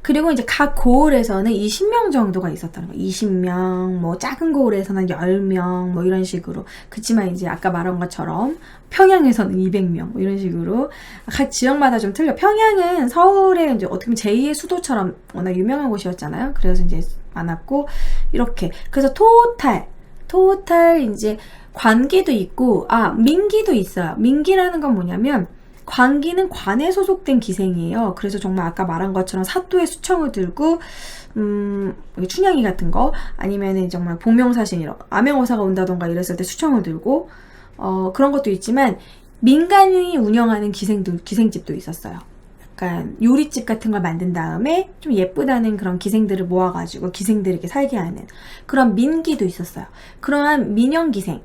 A: 그리고 이제 각 고을에서는 20명 정도가 있었다는 거예요. 20명, 뭐 작은 고을에서는 10명, 뭐 이런 식으로. 그치만 이제 아까 말한 것처럼 평양에서는 200명, 뭐 이런 식으로. 각 지역마다 좀 틀려. 평양은 서울의 이제 어떻게 보면 제2의 수도처럼 워낙 유명한 곳이었잖아요. 그래서 이제 많았고, 이렇게. 그래서 토탈 이제 관기도 있고, 민기도 있어요. 민기라는 건 뭐냐면, 관기는 관에 소속된 기생이에요. 그래서 정말 아까 말한 것처럼 사또의 수청을 들고, 춘향이 같은 거, 아니면은 정말 복명사신 암행어사가 온다던가 이랬을 때 수청을 들고, 그런 것도 있지만, 민간인이 운영하는 기생집도 있었어요. 약간 요리집 같은 걸 만든 다음에 좀 예쁘다는 그런 기생들을 모아가지고 기생들에게 살게 하는 그런 민기도 있었어요. 그러한 민영기생,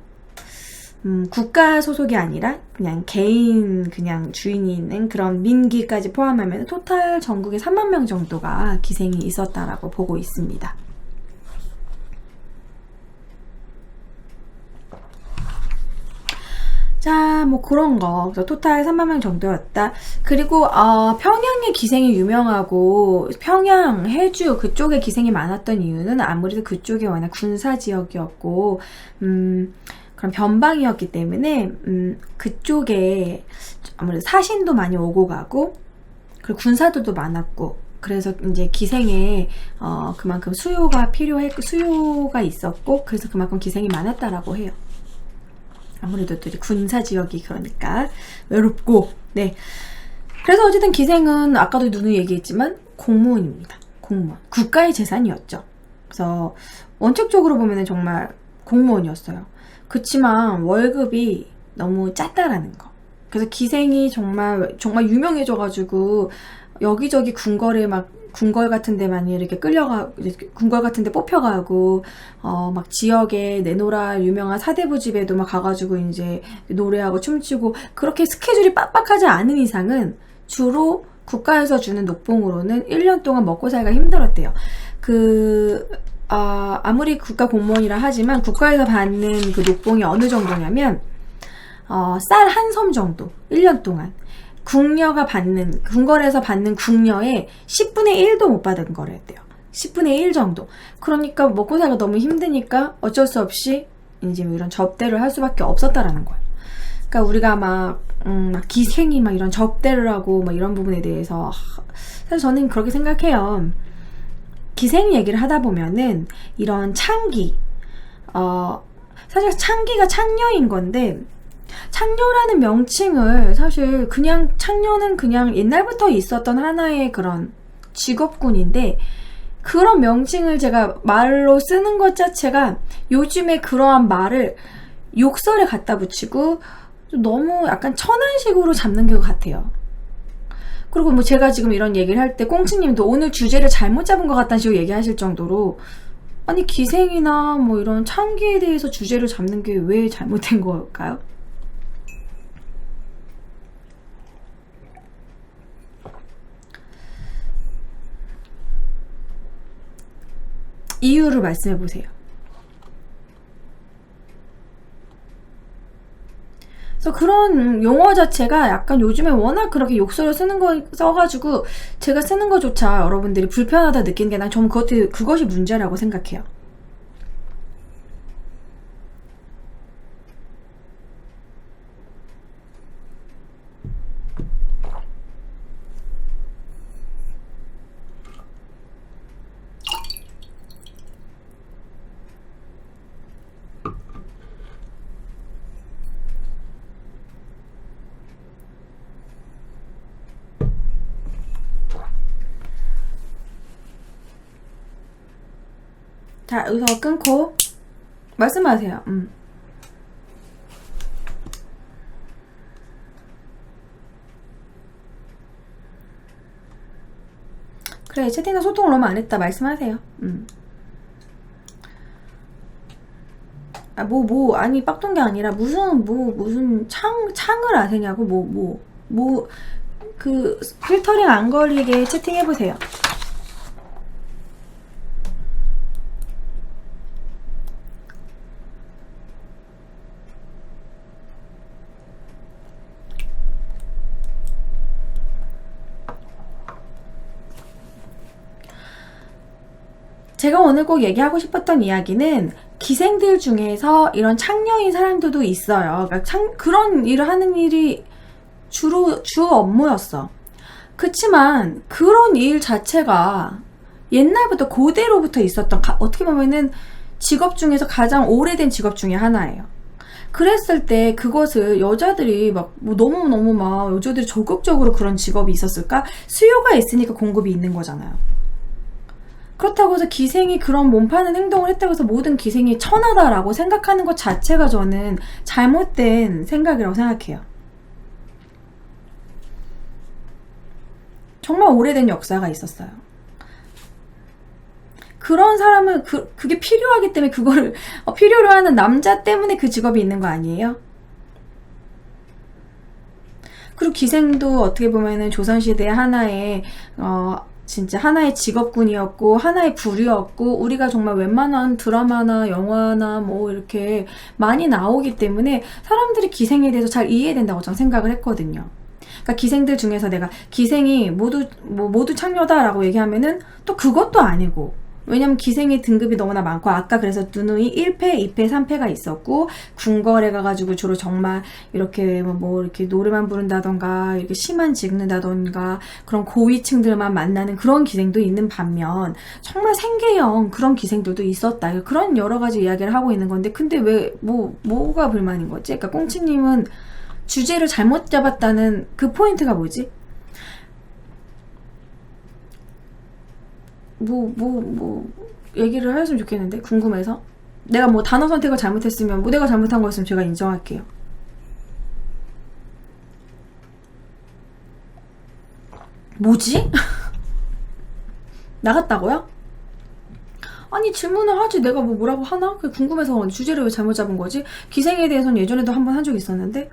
A: 국가 소속이 아니라 그냥 개인 그냥 주인이 있는 그런 민기까지 포함하면 토탈 전국에 3만 명 정도가 기생이 있었다라고 보고 있습니다. 자, 뭐 그런 거. 그래서 토탈 3만 명 정도였다. 그리고 평양의 기생이 유명하고 평양, 해주 그쪽에 기생이 많았던 이유는 아무래도 그쪽이 워낙 군사 지역이었고 그런 변방이었기 때문에 그쪽에 아무래도 사신도 많이 오고 가고, 그리고 군사들도 많았고, 그래서 이제 기생에 그만큼 수요가 있었고, 그래서 그만큼 기생이 많았다라고 해요. 아무래도 또 군사 지역이 그러니까 외롭고, 네. 그래서 어쨌든 기생은 아까도 누누이 얘기했지만 공무원입니다. 공무원. 국가의 재산이었죠. 그래서 원칙적으로 보면은 정말 공무원이었어요. 그치만 월급이 너무 짰다라는 거. 그래서 기생이 정말 유명해져가지고 여기저기 궁궐 같은 데 많이 이렇게 궁궐 같은 데 뽑혀가고, 막 지역에 내노라 유명한 사대부 집에도 막 가가지고 이제 노래하고 춤추고, 그렇게 스케줄이 빡빡하지 않은 이상은 주로 국가에서 주는 녹봉으로는 1년 동안 먹고 살기가 힘들었대요. 아무리 국가 공무원이라 하지만 국가에서 받는 그 녹봉이 어느 정도냐면, 쌀 한 섬 정도, 1년 동안. 궁궐에서 받는 궁녀의 10분의 1도 못 받은 거랬대요. 10분의 1 정도. 그러니까 먹고 살기가 너무 힘드니까 어쩔 수 없이 이제 이런 접대를 할 수밖에 없었다라는 거예요. 그러니까 우리가 막 기생이 막 이런 접대를 하고 막 이런 부분에 대해서, 사실 저는 그렇게 생각해요. 기생 얘기를 하다 보면은 이런 창기, 사실 창기가 창녀인 건데, 창녀라는 명칭을 사실 그냥 창녀는 그냥 옛날부터 있었던 하나의 그런 직업군인데, 그런 명칭을 제가 말로 쓰는 것 자체가 요즘에 그러한 말을 욕설에 갖다 붙이고 너무 약간 천한식으로 잡는 것 같아요. 그리고 뭐 제가 지금 이런 얘기를 할 때 꽁치님도 오늘 주제를 잘못 잡은 것 같다는 식으로 얘기하실 정도로, 아니 기생이나 뭐 이런 창기에 대해서 주제를 잡는 게 왜 잘못된 걸까요? 이유를 말씀해 보세요. 그래서 그런 용어 자체가 약간 요즘에 워낙 그렇게 욕설을 쓰는 거 써가지고 제가 쓰는 거조차 여러분들이 불편하다 느끼는 게 난 좀 그것이 문제라고 생각해요. 자, 여기서 끊고 말씀하세요. 그래, 채팅에서 소통을 너무 안 했다. 말씀하세요. 아니, 빡던 게 아니라, 무슨 창을 아세냐고, 필터링 안 걸리게 채팅해보세요. 제가 오늘 꼭 얘기하고 싶었던 이야기는 기생들 중에서 이런 창녀인 사람들도 있어요. 그러니까 그런 일을 하는 일이 주 업무였어. 그치만 그런 일 자체가 옛날부터 고대로부터 있었던 어떻게 보면은 직업 중에서 가장 오래된 직업 중에 하나예요. 그랬을 때 그것을 여자들이 너무너무 여자들이 적극적으로 그런 직업이 있었을까? 수요가 있으니까 공급이 있는 거잖아요. 그렇다고 해서 기생이 그런 몸파는 행동을 했다고 해서 모든 기생이 천하다라고 생각하는 것 자체가 저는 잘못된 생각이라고 생각해요. 정말 오래된 역사가 있었어요. 그런 사람은 그게 필요하기 때문에 그거를 필요로 하는 남자 때문에 그 직업이 있는 거 아니에요? 그리고 기생도 어떻게 보면은 조선시대 하나의 진짜 하나의 직업군이었고 하나의 부류였고 우리가 정말 웬만한 드라마나 영화나 이렇게 많이 나오기 때문에 사람들이 기생에 대해서 잘 이해된다고 저는 생각을 했거든요. 그러니까 기생들 중에서 내가 기생이 모두 창녀다라고 얘기하면은 또 그것도 아니고, 왜냐면 기생의 등급이 너무나 많고, 아까 그래서 누누이 1패, 2패, 3패가 있었고, 궁궐에 가가지고 주로 정말 이렇게 이렇게 노래만 부른다던가, 이렇게 시만 찍는다던가, 그런 고위층들만 만나는 그런 기생도 있는 반면, 정말 생계형 그런 기생들도 있었다. 그런 여러 가지 이야기를 하고 있는 건데, 근데 왜, 뭐가 불만인 거지? 그러니까 꽁치님은 주제를 잘못 잡았다는 그 포인트가 뭐지? 얘기를 하셨으면 좋겠는데, 궁금해서. 내가 단어 선택을 잘못했으면, 내가 잘못한 거였으면 제가 인정할게요. 뭐지? 나갔다고요? 아니, 질문을 하지. 내가 뭐라고 하나? 그게 궁금해서 주제를 왜 잘못 잡은 거지? 기생에 대해서는 예전에도 한번 한 적이 있었는데.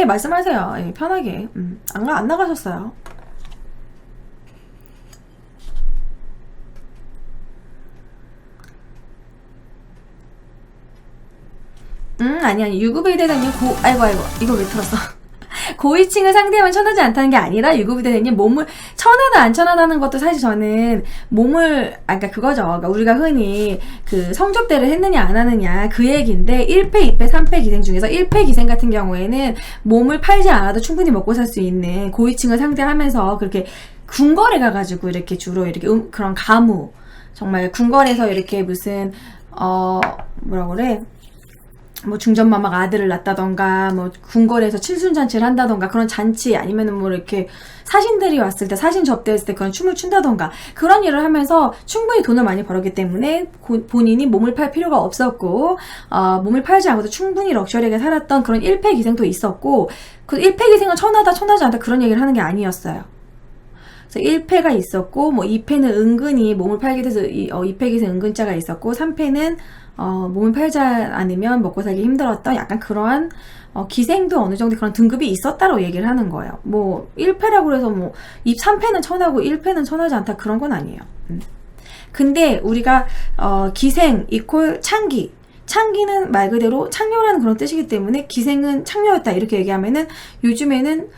A: 말씀하세요. 편하게. 안 나가셨어요. 아니. 유급의 대장님 아이고, 이거 왜 틀었어? 고위층을 상대하면 천하지 않다는 게 아니라 유급의 대장님 몸을 천하다 안 천하다는 것도 사실 저는 그러니까 그거죠. 그러니까 우리가 흔히 그 성접대를 했느냐 안 하느냐 그 얘기인데 1패, 2패, 3패 기생 중에서 1패 기생 같은 경우에는 몸을 팔지 않아도 충분히 먹고 살 수 있는 고위층을 상대하면서 그렇게 궁궐에 가가지고 이렇게 주로 이렇게 그런 가무, 정말 궁궐에서 이렇게 무슨 뭐라 그래? 중전마마가 아들을 낳다던가, 궁궐에서 칠순잔치를 한다던가, 그런 잔치, 아니면은 이렇게 사신들이 왔을 때, 사신 접대했을 때 그런 춤을 춘다던가, 그런 일을 하면서 충분히 돈을 많이 벌었기 때문에 본인이 몸을 팔 필요가 없었고, 몸을 팔지 않고도 충분히 럭셔리하게 살았던 그런 1패 기생도 있었고, 그 1패 기생은 천하다, 천하지 않다 그런 얘기를 하는 게 아니었어요. 그래서 1패가 있었고, 2패는 은근히 몸을 팔게 돼서 2패 기생 은근자가 있었고, 3패는 몸을 팔지 않으면 먹고 살기 힘들었던 약간 그러한 기생도 어느 정도 그런 등급이 있었다고 얘기를 하는 거예요. 1패라고 해서 3패는 천하고 1패는 천하지 않다 그런 건 아니에요. 근데 우리가 기생 이퀄 창기, 창기는 말 그대로 창녀라는 그런 뜻이기 때문에 기생은 창녀였다 이렇게 얘기하면은 요즘에는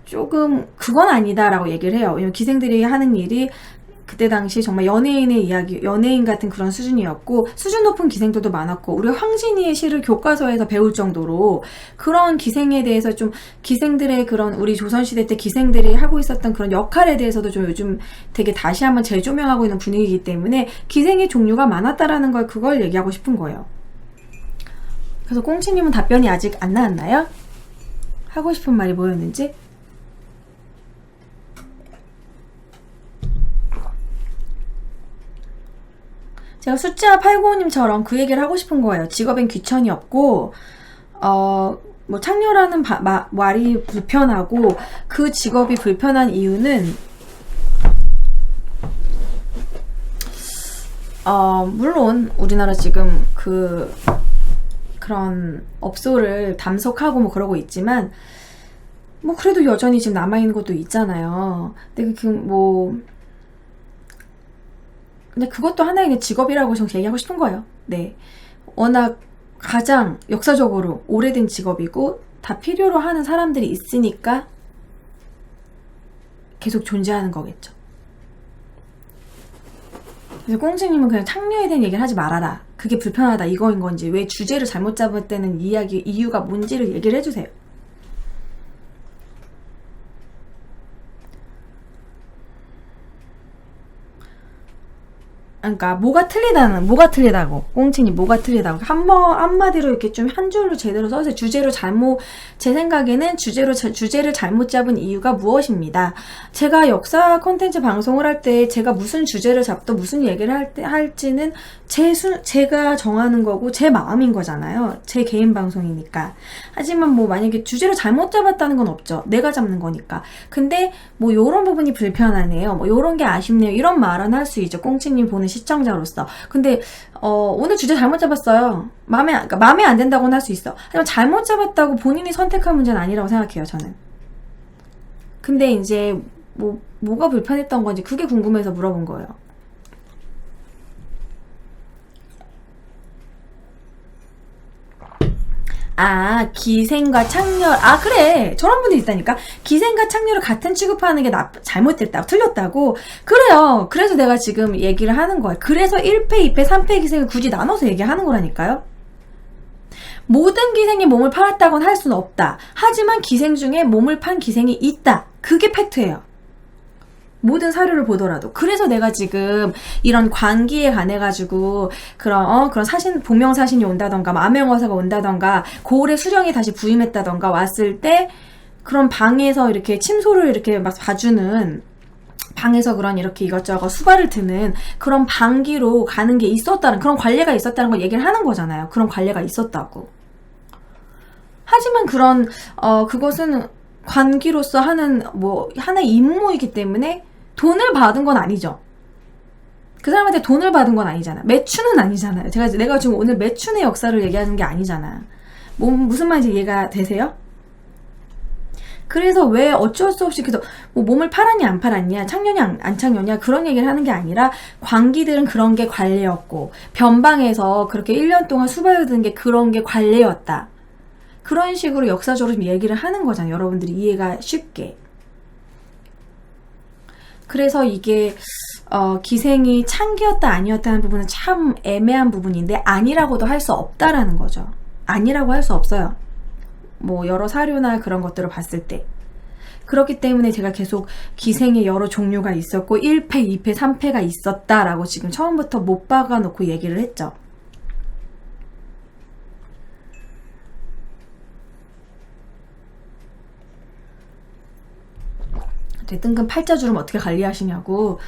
A: 조금 그건 아니다라고 얘기를 해요. 왜냐면 기생들이 하는 일이 그때 당시 정말 연예인의 이야기, 연예인 같은 그런 수준이었고 수준 높은 기생들도 많았고 우리 황진이의 시를 교과서에서 배울 정도로 그런 기생에 대해서 좀 기생들의 그런 우리 조선시대 때 기생들이 하고 있었던 그런 역할에 대해서도 좀 요즘 되게 다시 한번 재조명하고 있는 분위기이기 때문에 기생의 종류가 많았다라는 걸 그걸 얘기하고 싶은 거예요. 그래서 꽁치님은 답변이 아직 안 나왔나요? 하고 싶은 말이 뭐였는지? 제가 숫자 895님처럼 그 얘기를 하고 싶은 거예요. 직업엔 귀천이 없고 뭐 창녀라는 말이 불편하고 그 직업이 불편한 이유는 물론 우리나라 지금 그런 업소를 담속하고 뭐 그러고 있지만 뭐 그래도 여전히 지금 남아있는 것도 있잖아요. 근데 근데 그것도 하나의 그냥 직업이라고 저는 얘기하고 싶은 거예요. 네. 워낙 가장 역사적으로 오래된 직업이고 다 필요로 하는 사람들이 있으니까 계속 존재하는 거겠죠. 그래서 꽁지님은 그냥 창녀에 대한 얘기를 하지 말아라. 그게 불편하다 이거인 건지 왜 주제를 잘못 잡을 때는 이유가 뭔지를 얘기를 해주세요. 그러니까 뭐가 틀리다고 꽁치님 뭐가 틀리다고 한마디로 이렇게 좀 한 줄로 제대로 써서 제 생각에는 주제를 잘못 잡은 이유가 무엇입니다. 제가 역사 콘텐츠 방송을 할 때 제가 무슨 주제를 잡도 무슨 얘기를 할지는 제가 정하는 거고 제 마음인 거잖아요. 제 개인 방송이니까. 하지만 뭐 만약에 주제를 잘못 잡았다는 건 없죠. 내가 잡는 거니까. 근데 뭐 요런 부분이 불편하네요. 뭐 요런 게 아쉽네요. 이런 말은 할 수 있죠. 꽁치님 보는 시청자로서. 근데 오늘 주제 잘못 잡았어요. 마음에 안 든다고는 할 수 있어. 하지만 잘못 잡았다고 본인이 선택한 문제는 아니라고 생각해요. 저는. 근데 이제 뭐가 불편했던 건지 그게 궁금해서 물어본 거예요. 기생과 창녀. 그래. 저런 분들이 있다니까. 기생과 창녀를 같은 취급하는 게 잘못됐다고, 틀렸다고. 그래요. 그래서 내가 지금 얘기를 하는 거야. 그래서 1패, 2패, 3패 기생을 굳이 나눠서 얘기하는 거라니까요. 모든 기생이 몸을 팔았다고는 할 수는 없다. 하지만 기생 중에 몸을 판 기생이 있다. 그게 팩트예요. 모든 사료를 보더라도. 그래서 내가 지금 이런 관기에 관해가지고 그런 복명사신이 온다던가 암행어사가 온다던가 고을의 수령이 다시 부임했다던가 왔을 때 그런 방에서 이렇게 침소를 이렇게 막 봐주는 방에서 그런 이렇게 이것저것 수발을 드는 그런 방기로 가는 게 있었다는 그런 관례가 있었다는 걸 얘기를 하는 거잖아요. 그런 관례가 있었다고. 하지만 그것은 관기로서 하는 하나의 임무이기 때문에 돈을 받은 건 아니죠. 그 사람한테 돈을 받은 건 아니잖아. 매춘은 아니잖아요. 내가 지금 오늘 매춘의 역사를 얘기하는 게 아니잖아. 무슨 말인지 이해가 되세요? 그래서 왜 어쩔 수 없이 계속 몸을 팔았냐 안 팔았냐 창녀냐 안 창녀냐 그런 얘기를 하는 게 아니라 관기들은 그런 게 관례였고 변방에서 그렇게 1년 동안 수발을 든 게 그런 게 관례였다. 그런 식으로 역사적으로 좀 얘기를 하는 거잖아요. 여러분들이 이해가 쉽게. 그래서 이게 기생이 창기였다 아니었다는 부분은 참 애매한 부분인데 아니라고도 할 수 없다라는 거죠. 아니라고 할 수 없어요. 여러 사료나 그런 것들을 봤을 때. 그렇기 때문에 제가 계속 기생의 여러 종류가 있었고 1패, 2패, 3패가 있었다라고 지금 처음부터 못 박아놓고 얘기를 했죠. 뜬금 팔자주름 어떻게 관리하시냐고.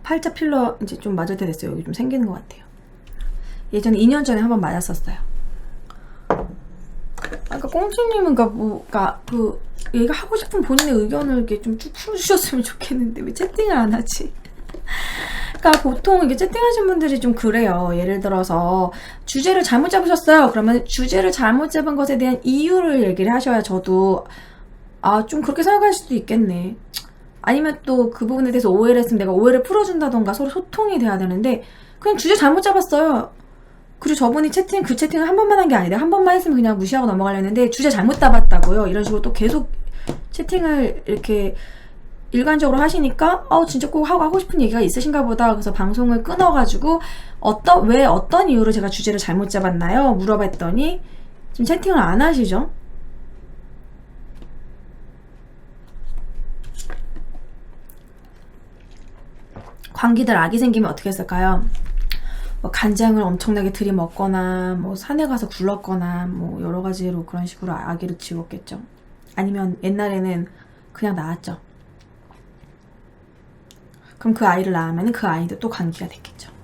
A: 팔자 필러 이제 좀 맞을 때 됐어요. 여기 좀 생기는 것 같아요. 예전에 2년 전에 한번 맞았었어요. 꽁치님은 얘가 하고 싶은 본인의 의견을 이렇게 좀 쭉 풀어주셨으면 좋겠는데 왜 채팅을 안 하지? 보통 이게 채팅하신 분들이 좀 그래요. 예를 들어서 주제를 잘못 잡으셨어요. 그러면 주제를 잘못 잡은 것에 대한 이유를 얘기를 하셔야 저도 좀 그렇게 생각할 수도 있겠네. 아니면 또 그 부분에 대해서 오해를 했으면 내가 오해를 풀어준다던가 서로 소통이 돼야 되는데 그냥 주제 잘못 잡았어요. 그리고 저분이 그 채팅을 한 번만 한 게 아니라 한 번만 했으면 그냥 무시하고 넘어가려는데 주제 잘못 잡았다고요. 이런 식으로 또 계속 채팅을 이렇게 일관적으로 하시니까 진짜 꼭 하고 싶은 얘기가 있으신가 보다. 그래서 방송을 끊어가지고 왜 어떤 이유로 제가 주제를 잘못 잡았나요? 물어봤더니 지금 채팅을 안 하시죠? 광기들 악이 생기면 어떻게 했을까요? 뭐 간장을 엄청나게 들이먹거나 뭐 산에 가서 굴렀거나 뭐 여러 가지로 그런 식으로 아기를 지웠겠죠. 아니면 옛날에는 그냥 낳았죠. 그럼 그 아이를 낳으면 그 아이도 또 광기가 됐겠죠.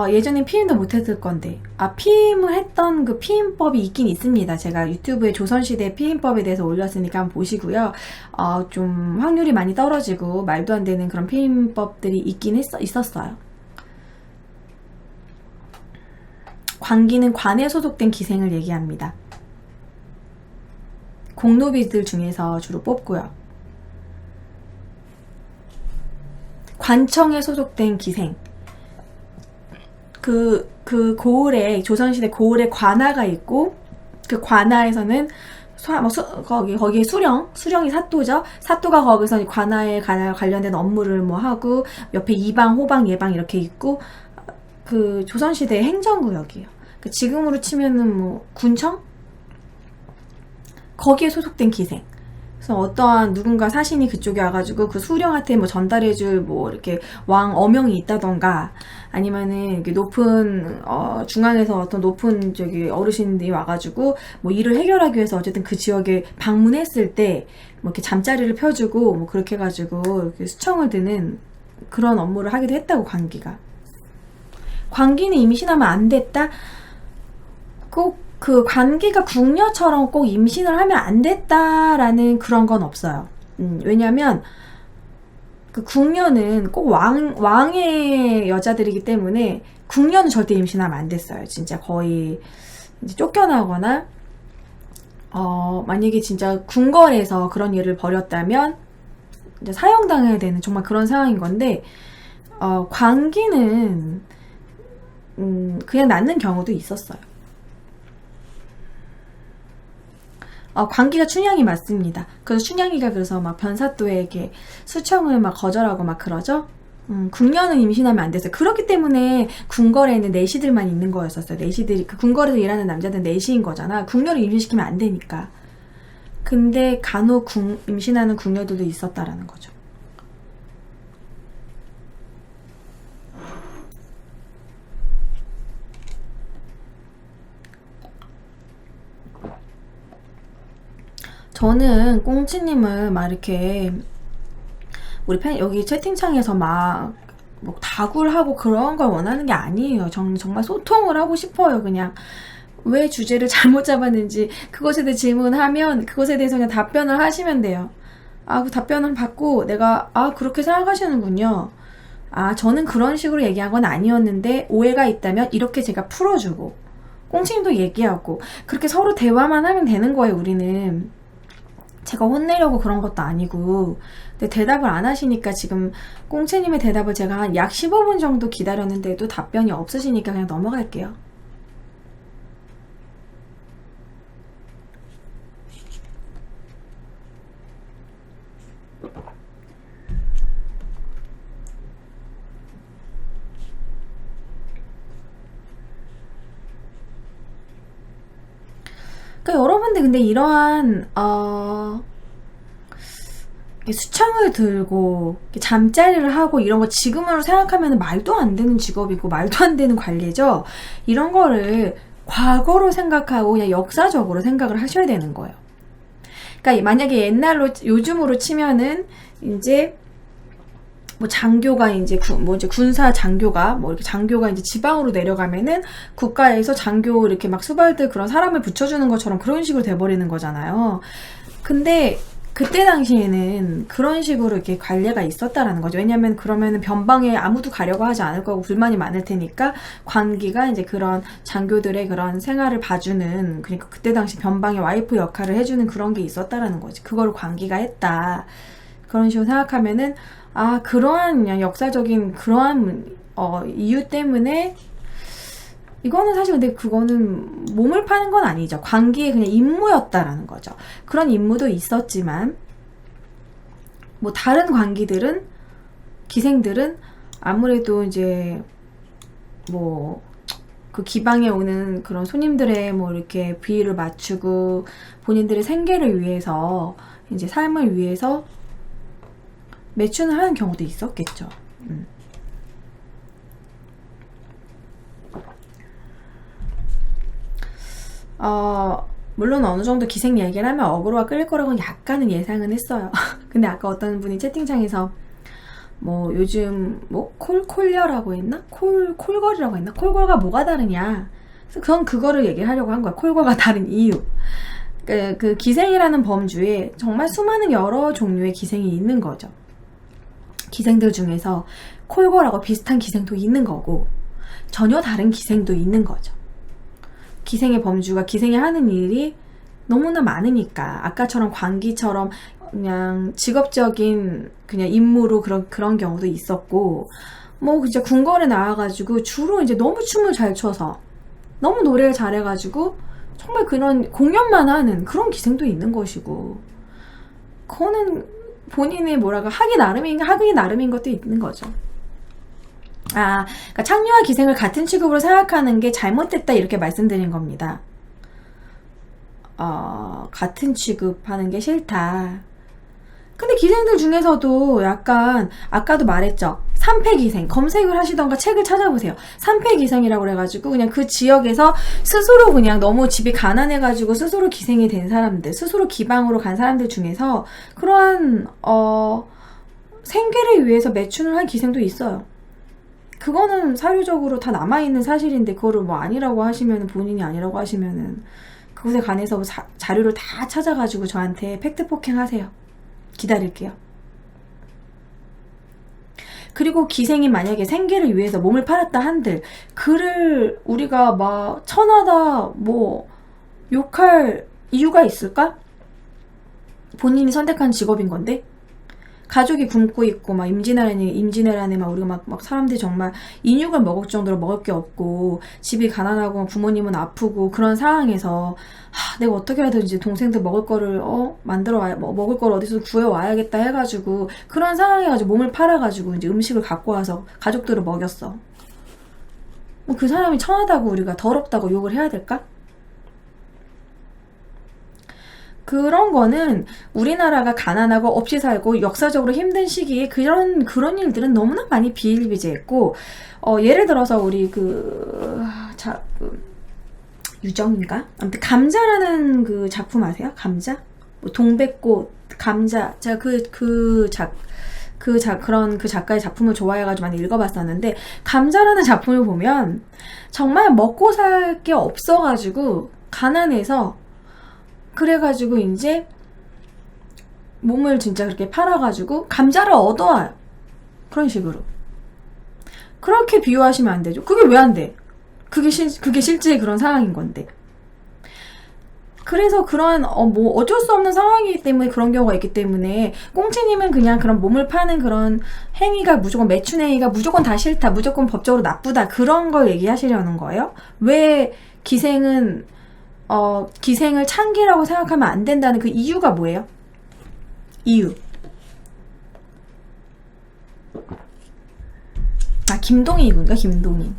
A: 예전엔 피임도 못했을 건데 피임을 했던 그 피임법이 있긴 있습니다. 제가 유튜브에 조선시대 피임법에 대해서 올렸으니까 한번 보시고요. 좀 확률이 많이 떨어지고 말도 안 되는 그런 피임법들이 있긴 있었어요. 광기는 관에 소속된 기생을 얘기합니다. 공노비들 중에서 주로 뽑고요. 관청에 소속된 기생. 그 고을에, 조선시대 고을에 관아가 있고, 그 관아에서는 거기에 수령이 사또죠. 사또가 거기서 관아에 관련된 업무를 뭐 하고, 옆에 이방, 호방, 예방 이렇게 있고, 그 조선시대 행정구역이에요. 지금으로 치면은 뭐 군청? 거기에 소속된 기생. 그래서 어떠한 누군가 사신이 그쪽에 와가지고 그 수령한테 뭐 전달해줄 뭐 이렇게 왕 어명이 있다던가 아니면은 이렇게 높은 중앙에서 어떤 높은 어르신들이 와가지고 뭐 일을 해결하기 위해서 어쨌든 그 지역에 방문했을 때 뭐 이렇게 잠자리를 펴주고 뭐 그렇게 해가지고 이렇게 수청을 드는 그런 업무를 하기도 했다고 광기가. 광기는 임신하면 안 됐다? 꼭 그 관기가 궁녀처럼 꼭 임신을 하면 안 됐다라는 그런 건 없어요. 왜냐면 그 궁녀는 꼭 왕의 여자들이기 때문에 궁녀는 절대 임신하면 안 됐어요. 진짜 거의 이제 쫓겨나거나 만약에 진짜 궁궐에서 그런 일을 벌였다면 이제 사형당해야 되는 정말 그런 상황인 건데 광기는 그냥 낳는 경우도 있었어요. 광기가 춘향이 맞습니다. 그래서 춘향이가 그래서 막 변사또에게 수청을 막 거절하고 막 그러죠. 궁녀는 임신하면 안 됐어요. 그렇기 때문에 궁궐에는 내시들만 있는 거였었어요. 내시들이 그 궁궐에서 일하는 남자들은 내시인 거잖아. 궁녀를 임신시키면 안 되니까. 근데 간혹 임신하는 궁녀들도 있었다라는 거죠. 저는 꽁치님을 막 이렇게 우리 여기 채팅창에서 막 뭐 다굴하고 그런 걸 원하는 게 아니에요. 저는 정말 소통을 하고 싶어요. 그냥 왜 주제를 잘못 잡았는지 그것에 대해 질문하면 그것에 대해서 그냥 답변을 하시면 돼요. 그 답변을 받고 내가 그렇게 생각하시는군요. 저는 그런 식으로 얘기한 건 아니었는데 오해가 있다면 이렇게 제가 풀어주고 꽁치님도 얘기하고 그렇게 서로 대화만 하면 되는 거예요. 우리는 제가 혼내려고 그런 것도 아니고. 근데 대답을 안 하시니까 지금 꽁채님의 대답을 제가 한 약 15분 정도 기다렸는데도 답변이 없으시니까 그냥 넘어갈게요. 그러니까 여러분들 근데 이러한 수청을 들고 잠자리를 하고 이런 거 지금으로 생각하면 말도 안 되는 직업이고 말도 안 되는 관례죠. 이런 거를 과거로 생각하고 그냥 역사적으로 생각을 하셔야 되는 거예요. 그러니까 만약에 옛날로 요즘으로 치면은 이제 뭐 장교가 이제 군사 장교가 뭐 이렇게 장교가 이제 지방으로 내려가면은 국가에서 장교 이렇게 막 수발들 그런 사람을 붙여주는 것처럼 그런 식으로 돼버리는 거잖아요. 근데 그때 당시에는 그런 식으로 이렇게 관례가 있었다라는 거죠. 왜냐면 그러면은 변방에 아무도 가려고 하지 않을 거고 불만이 많을 테니까 관기가 이제 그런 장교들의 그런 생활을 봐주는, 그러니까 그때 당시 변방의 와이프 역할을 해주는 그런 게 있었다라는 거지. 그걸 관기가 했다. 그런 식으로 생각하면은 아, 그러한 그냥 역사적인 그러한 이유 때문에 이거는 사실 근데 그거는 몸을 파는 건 아니죠. 관기의 그냥 임무였다라는 거죠. 그런 임무도 있었지만 뭐 다른 관기들은, 기생들은 아무래도 이제 뭐 그 기방에 오는 그런 손님들의 뭐 이렇게 비위를 맞추고 본인들의 생계를 위해서, 이제 삶을 위해서 매춘을 하는 경우도 있었겠죠. 물론 어느 정도 기생 얘기를 하면 어그로가 끌릴 거라고 약간은 예상은 했어요. 근데 아까 어떤 분이 채팅창에서 뭐 요즘 뭐 콜콜려라고 했나? 콜걸이라고 했나? 콜걸과 뭐가 다르냐? 그래서 그건 그거를 얘기를 하려고 한 거야. 콜걸과 다른 이유. 그 기생이라는 범주에 정말 수많은 여러 종류의 기생이 있는 거죠. 기생들 중에서 콜걸하고 비슷한 기생도 있는 거고 전혀 다른 기생도 있는 거죠. 기생의 범주가, 기생이 하는 일이 너무나 많으니까 아까처럼 관기처럼 그냥 직업적인 그냥 임무로 그런 경우도 있었고, 뭐 진짜 궁궐에 나와가지고 주로 이제 너무 춤을 잘 춰서 너무 노래를 잘해가지고 정말 그런 공연만 하는 그런 기생도 있는 것이고, 그거는 본인의 뭐라고 하기 나름인 것도 있는 거죠. 그러니까 창녀와 기생을 같은 취급으로 생각하는 게 잘못됐다 이렇게 말씀드린 겁니다. 같은 취급하는 게 싫다. 근데 기생들 중에서도 약간 아까도 말했죠. 산패기생 검색을 하시던가 책을 찾아보세요. 산패기생이라고 그래가지고 그냥 그 지역에서 스스로 그냥 너무 집이 가난해가지고 스스로 기생이 된 사람들, 스스로 기방으로 간 사람들 중에서 그러한 생계를 위해서 매춘을 한 기생도 있어요. 그거는 사료적으로 다 남아있는 사실인데 그거를 뭐 아니라고 하시면은, 본인이 아니라고 하시면은 그곳에 관해서 자료를 다 찾아가지고 저한테 팩트 폭행하세요. 기다릴게요. 그리고 기생이 만약에 생계를 위해서 몸을 팔았다 한들 그를 우리가 막 천하다 뭐 욕할 이유가 있을까? 본인이 선택한 직업인 건데, 가족이 굶고 있고 막 임진왜란에 막 우리가 막 사람들이 정말 인육을 먹을 정도로 먹을 게 없고 집이 가난하고 부모님은 아프고 그런 상황에서 내가 어떻게 해야 되지, 동생들 먹을 거를 만들어 와야, 먹을 거를 어디서 구해 와야겠다 해가지고 그런 상황에 가지고 몸을 팔아가지고 이제 음식을 갖고 와서 가족들을 먹였어. 그 사람이 천하다고 우리가 더럽다고 욕을 해야 될까? 그런 거는 우리나라가 가난하고 없이 살고 역사적으로 힘든 시기에 그런 일들은 너무나 많이 비일비재했고, 예를 들어서 우리 유정인가? 아무튼 감자라는 그 작품 아세요? 감자? 뭐 동백꽃, 감자. 제가 그 작가의 작품을 좋아해가지고 많이 읽어봤었는데, 감자라는 작품을 보면 정말 먹고 살 게 없어가지고 가난해서, 그래가지고 이제 몸을 진짜 그렇게 팔아가지고 감자를 얻어와요. 그런 식으로. 그렇게 비유하시면 안 되죠. 그게 왜 안 돼? 그게 실제 그런 상황인 건데. 그래서 그런 뭐 어쩔 수 없는 상황이기 때문에 그런 경우가 있기 때문에, 꽁치님은 그냥 그런 몸을 파는 그런 행위가 무조건 매춘 행위가 무조건 다 싫다, 무조건 법적으로 나쁘다, 그런 걸 얘기하시려는 거예요? 왜 기생을 창기라고 생각하면 안 된다는 그 이유가 뭐예요? 이유. 김동희군가, 김동희.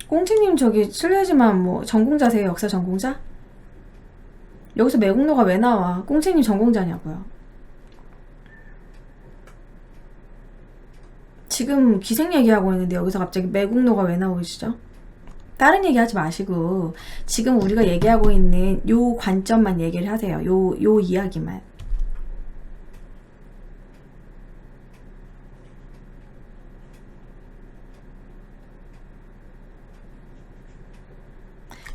A: 꽁치님 저기 실례지만 뭐 전공자세요? 역사 전공자? 여기서 매국노가 왜 나와? 꽁치님 전공자냐고요. 지금 기생 얘기하고 있는데 여기서 갑자기 매국노가 왜 나오시죠? 다른 얘기 하지 마시고 지금 우리가 얘기하고 있는 요 관점만 얘기를 하세요. 요 이야기만.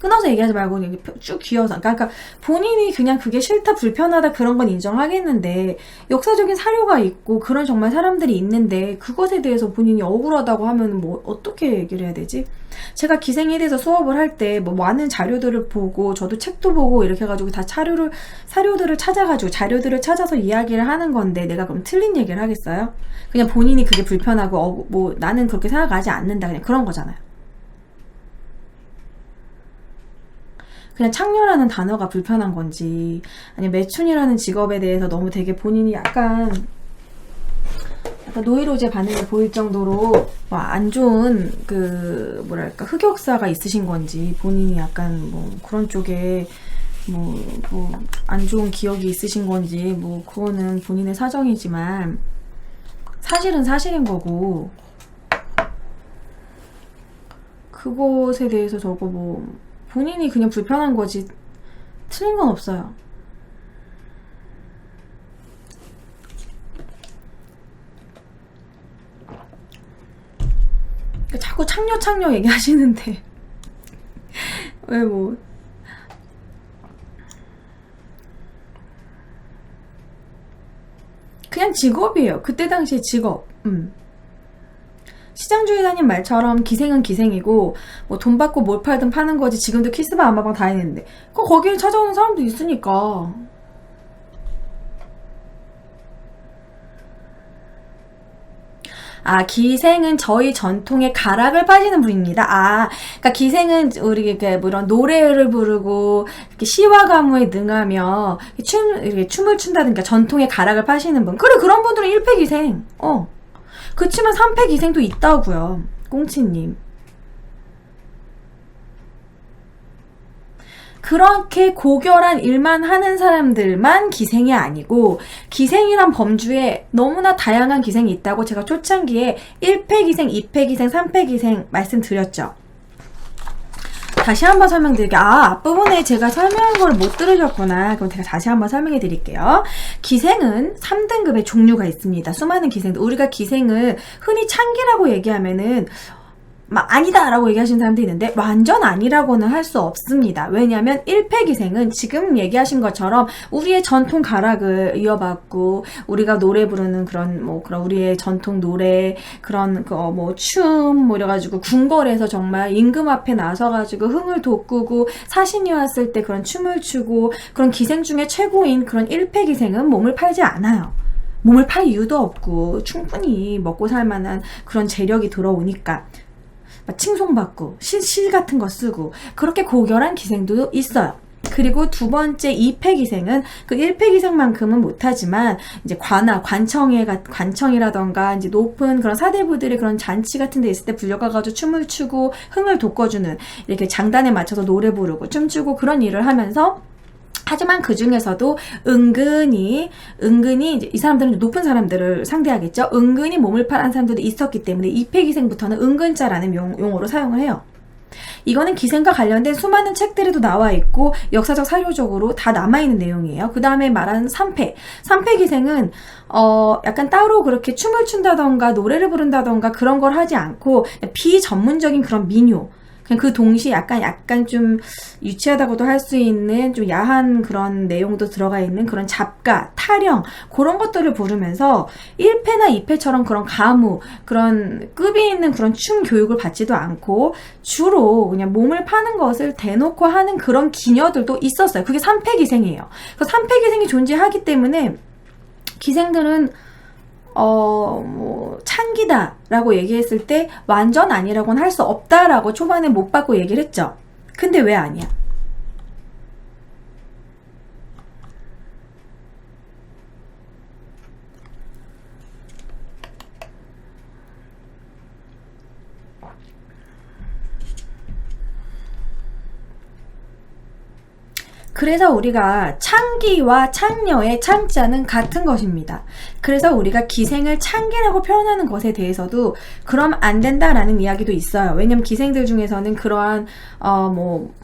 A: 끊어서 얘기하지 말고 이렇게 쭉 기어서. 그러니까 본인이 그냥 그게 싫다, 불편하다 그런 건 인정하겠는데 역사적인 사료가 있고 그런 정말 사람들이 있는데 그것에 대해서 본인이 억울하다고 하면 뭐 어떻게 얘기를 해야 되지? 제가 기생에 대해서 수업을 할 때 뭐 많은 자료들을 보고 저도 책도 보고 이렇게 해가지고 다 사료들을 찾아가지고 자료들을 찾아서 이야기를 하는 건데 내가 그럼 틀린 얘기를 하겠어요? 그냥 본인이 그게 불편하고 뭐 나는 그렇게 생각하지 않는다 그냥 그런 거잖아요. 그냥 창녀라는 단어가 불편한 건지 아니면 매춘이라는 직업에 대해서 너무 되게 본인이 약간 노이로제 반응을 보일 정도로 안 좋은 그 뭐랄까 흑역사가 있으신 건지 본인이 약간 뭐 그런 쪽에 뭐 안 좋은 기억이 있으신 건지 뭐 그거는 본인의 사정이지만 사실은 사실인 거고 그것에 대해서 저거 뭐 본인이 그냥 불편한 거지 틀린 건 없어요. 자꾸 창녀 얘기하시는데 왜 뭐 그냥 직업이에요. 그때 당시에 직업. 시장주의사님 말처럼 기생은 기생이고 뭐 돈 받고 뭘 팔든 파는 거지. 지금도 키스바 안마방 다 했는데 거기에 찾아오는 사람도 있으니까. 기생은 저희 전통의 가락을 빠지는 분입니다. 그러니까 기생은 우리 이렇게 뭐 이런 노래를 부르고 이렇게 시와 가무에 능하며 이렇게 춤을 춘다든가 전통의 가락을 파시는 분. 그래 그런 분들은 1패 기생. 그치만 3패 기생도 있다고요. 꽁치님. 그렇게 고결한 일만 하는 사람들만 기생이 아니고 기생이란 범주에 너무나 다양한 기생이 있다고 제가 초창기에 1패 기생, 2패 기생, 3패 기생 말씀드렸죠. 다시 한번 설명드릴게요. 앞부분에 제가 설명한 걸 못 들으셨구나. 그럼 제가 다시 한번 설명해 드릴게요. 기생은 3등급의 종류가 있습니다. 수많은 기생들. 우리가 기생을 흔히 창기라고 얘기하면은 아니다 라고 얘기하시는 사람도 있는데 완전 아니라고는 할 수 없습니다. 왜냐하면 1패 기생은 지금 얘기하신 것처럼 우리의 전통 가락을 이어받고 우리가 노래 부르는 그런 우리의 전통 노래 그런 춤 이래가지고 궁궐에서 정말 임금 앞에 나서가지고 흥을 돋구고 사신이 왔을 때 그런 춤을 추고 그런 기생 중에 최고인 그런 1패 기생은 몸을 팔지 않아요. 몸을 팔 이유도 없고 충분히 먹고 살만한 그런 재력이 들어오니까 칭송받고 시 같은 거 쓰고 그렇게 고결한 기생도 있어요. 그리고 두 번째 2패 기생은 그 1패 기생만큼은 못하지만 이제 관청이라던가 이제 높은 그런 사대부들의 그런 잔치 같은 데 있을 때 불려가가지고 춤을 추고 흥을 돋궈주는 이렇게 장단에 맞춰서 노래 부르고 춤추고 그런 일을 하면서 하지만 그 중에서도 은근히 이제 이 사람들은 높은 사람들을 상대하겠죠. 은근히 몸을 팔한 사람들도 있었기 때문에 2패 기생부터는 은근자라는 용어로 사용을 해요. 이거는 기생과 관련된 수많은 책들에도 나와 있고 역사적 사료적으로 다 남아있는 내용이에요. 그 다음에 말하는 3패 기생은 약간 따로 그렇게 춤을 춘다던가 노래를 부른다던가 그런 걸 하지 않고 비전문적인 그런 민요 그냥 그 동시에 약간 좀 유치하다고도 할 수 있는 좀 야한 그런 내용도 들어가 있는 그런 잡가, 타령 그런 것들을 부르면서 1패나 2패처럼 그런 가무 그런 급이 있는 그런 춤 교육을 받지도 않고 주로 그냥 몸을 파는 것을 대놓고 하는 그런 기녀들도 있었어요. 그게 3패 기생이에요. 그 3패 기생이 존재하기 때문에 기생들은 창기다 라고 얘기했을 때 완전 아니라고는 할 수 없다 라고 초반에 못 받고 얘기를 했죠. 근데 왜 아니야? 그래서 우리가 창기와 창녀의 창자는 같은 것입니다. 그래서 우리가 기생을 창기라고 표현하는 것에 대해서도 그럼 안 된다라는 이야기도 있어요. 왜냐면 기생들 중에서는 그러한